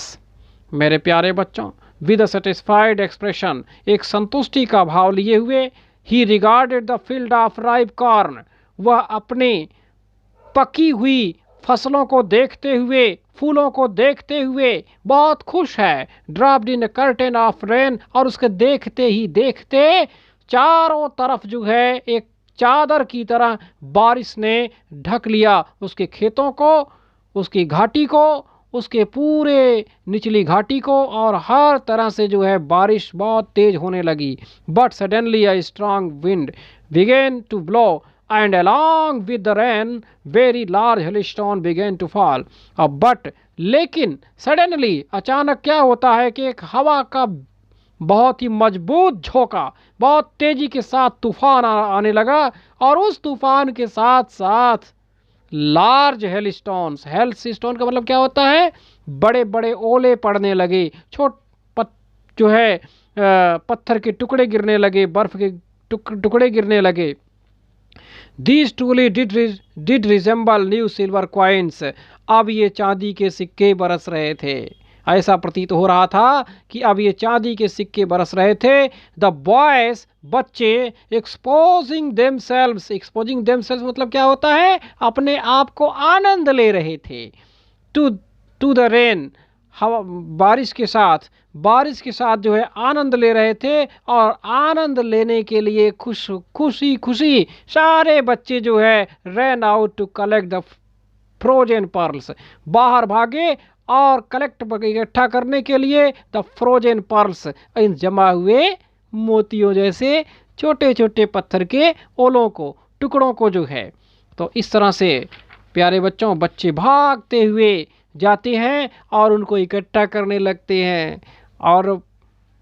A: मेरे प्यारे बच्चों, with a satisfied expression, एक संतुष्टि का भाव लिए हुए, ही regarded the field of ripe corn, वह अपनी पकी हुई फसलों को देखते हुए, फूलों को देखते हुए बहुत खुश है। Dropped in curtain of rain, और उसके देखते ही देखते चारों तरफ जो है एक चादर की तरह बारिश ने ढक लिया उसके खेतों को, उसकी घाटी को, उसके पूरे निचली घाटी को, और हर तरह से जो है बारिश बहुत तेज होने लगी। But suddenly a strong wind began to blow, and along with the rain very large hailstone began to fall. अब बट लेकिन सडनली अचानक क्या होता है कि एक हवा का बहुत ही मजबूत झोंका, बहुत तेजी के साथ तूफान आने लगा, और उस तूफान के साथ साथ लार्ज हेलस्टोन्स, हेलस्टोन का मतलब क्या होता है? बड़े बड़े ओले पड़ने लगे, जो है पत्थर के टुकड़े गिरने लगे, बर्फ के टुकड़े गिरने लगे। These truly did resemble new silver coins. अब ये चांदी के सिक्के बरस रहे थे, ऐसा प्रतीत हो रहा था कि अब ये चांदी के सिक्के बरस रहे थे। द बॉयज, बच्चे, एक्सपोजिंग देमसेल्व्स मतलब क्या होता है? अपने आप को आनंद ले रहे थे। टू द रेन, हवा बारिश के साथ जो है आनंद ले रहे थे, और आनंद लेने के लिए खुशी सारे बच्चे जो है ran out to collect the frozen pearls, बाहर भागे और इकट्ठा करने के लिए द फ्रोजन पर्ल्स, इन जमा हुए मोतियों जैसे छोटे छोटे पत्थर के ओलों को, टुकड़ों को जो है। तो इस तरह से प्यारे बच्चों, बच्चे भागते हुए जाते हैं और उनको इकट्ठा करने लगते हैं। और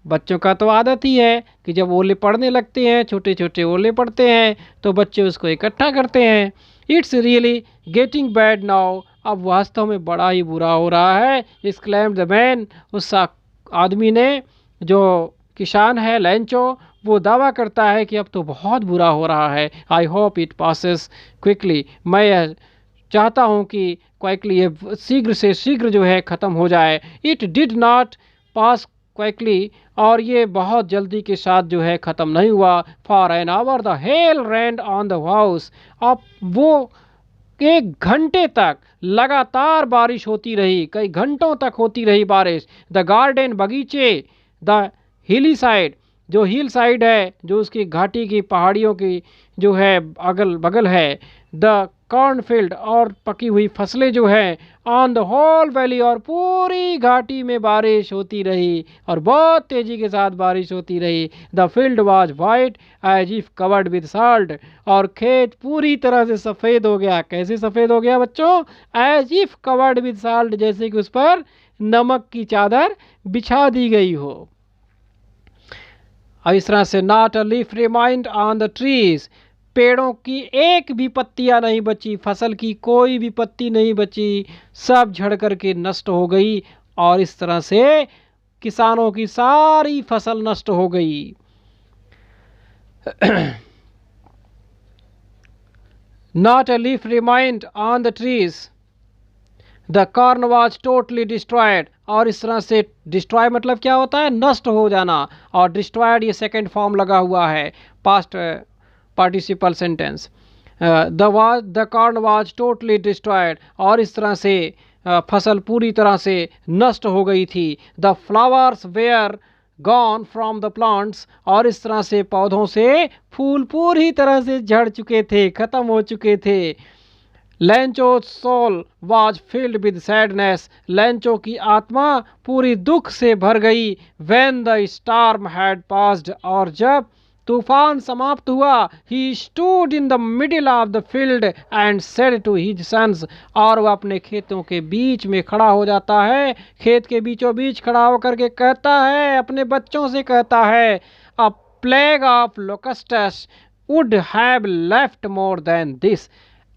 A: बच्चों का तो आदत ही है कि जब ओले पड़ने लगते हैं, छोटे छोटे ओले पड़ते हैं, तो बच्चे उसको इकट्ठा करते हैं। It's really getting bad now, अब वास्तव में बड़ा ही बुरा हो रहा है। एक्सक्लेम्ड द मैन, उस आदमी ने, जो किसान है लेंचो, वो दावा करता है कि अब तो बहुत बुरा हो रहा है। I hope it passes quickly, मैं चाहता हूँ कि क्विकली ये शीघ्र से शीघ्र जो है ख़त्म हो जाए। It did not pass quickly, और ये बहुत जल्दी के साथ जो है ख़त्म नहीं हुआ। For an hour the hail rained on the house, अब वो एक घंटे तक लगातार बारिश होती रही, कई घंटों तक होती रही बारिश। द गार्डन, बगीचे, द हिली साइड, जो हिल साइड है, जो उसकी घाटी की पहाड़ियों की जो है अगल बगल है, द कॉर्नफील्ड, और पकी हुई फसलें जो हैं, ऑन द होल वैली, और पूरी घाटी में बारिश होती रही और बहुत तेज़ी के साथ बारिश होती रही। The field was white as if covered with salt, और खेत पूरी तरह से सफ़ेद हो गया। कैसे सफ़ेद हो गया बच्चों? As if covered with salt, जैसे कि उस पर नमक की चादर बिछा दी गई हो। और इस तरह से not a leaf remind on the trees, पेड़ों की एक भी पत्तियां नहीं बची, फसल की कोई भी पत्ती नहीं बची, सब झड़ करके नष्ट हो गई। और इस तरह से किसानों की सारी फसल नष्ट हो गई। Not a leaf remind on the trees, the corn was totally destroyed, और इस तरह से डिस्ट्रॉय मतलब क्या होता है? नष्ट हो जाना। और डिस्ट्रॉयड ये सेकंड फॉर्म लगा हुआ है, past participle sentence. The corn was totally destroyed, और इस तरह से फसल पूरी तरह से नष्ट हो गई थी। The flowers were gone from the plants, और इस तरह से पौधों से फूल पूरी तरह से झड़ चुके थे, ख़त्म हो चुके थे। Lencho's soul was filled with sadness, Lencho की आत्मा पूरी दुख से भर गई। When the storm had passed, और जब तूफान समाप्त हुआ, he stood in the middle of the field and said to his sons, और वह अपने खेतों के बीच में खड़ा हो जाता है, खेत के बीचों बीच खड़ा होकर के कहता है, अपने बच्चों से कहता है, a plague of locusts would have left more than this.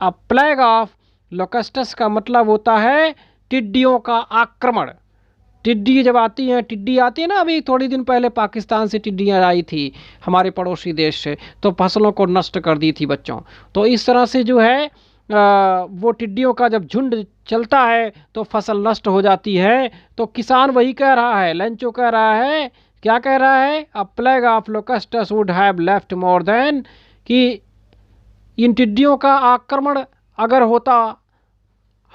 A: A plague of locusts का मतलब होता है टिड्डियों का आक्रमण। टिड्डी जब आती हैं, टिड्डी आती है ना, अभी थोड़ी दिन पहले पाकिस्तान से टिड्डियाँ आई थी हमारे पड़ोसी देश से, तो फसलों को नष्ट कर दी थी बच्चों। तो इस तरह से जो है वो टिड्डियों का जब झुंड चलता है तो फसल नष्ट हो जाती है। तो किसान वही कह रहा है, लैंचो कह रहा है, क्या कह रहा है? A plague of locusts would have left more than, कि इन टिड्डियों का आक्रमण अगर होता,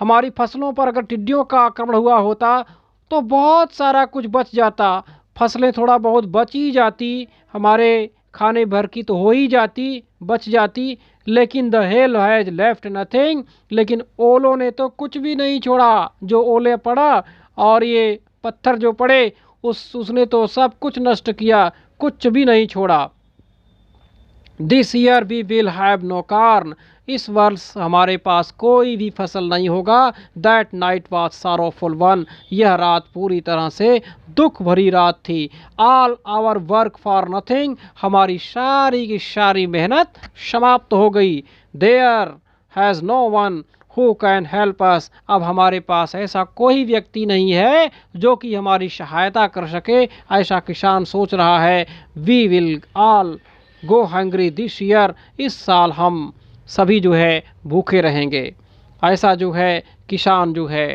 A: हमारी फसलों पर अगर टिड्डियों का आक्रमण हुआ होता तो बहुत सारा कुछ बच जाता, फसलें थोड़ा बहुत बच ही जाती, हमारे खाने भर की तो हो ही जाती, बच जाती। लेकिन the hell has left nothing, लेकिन ओलों ने तो कुछ भी नहीं छोड़ा। जो ओले पड़ा और ये पत्थर जो पड़े, उसने तो सब कुछ नष्ट किया, कुछ भी नहीं छोड़ा। This year we will have no corn, इस वर्ष हमारे पास कोई भी फसल नहीं होगा। That night was sorrowful one, यह रात पूरी तरह से दुख भरी रात थी। All our work for nothing, हमारी सारी की सारी मेहनत समाप्त हो गई। There has no one who can help us, अब हमारे पास ऐसा कोई व्यक्ति नहीं है जो कि हमारी सहायता कर सके, ऐसा किसान सोच रहा है। We will all go hungry this year, इस साल हम सभी जो है भूखे रहेंगे। ऐसा जो है किसान जो है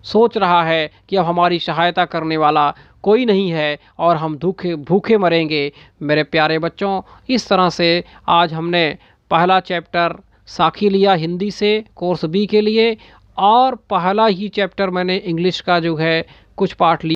A: सोच रहा है कि अब हमारी सहायता करने वाला कोई नहीं है और हम भूखे मरेंगे। मेरे प्यारे बच्चों, इस तरह से आज हमने पहला चैप्टर साखी लिया हिंदी से कोर्स बी के लिए, और पहला ही चैप्टर मैंने इंग्लिश का जो है कुछ पार्ट लिया।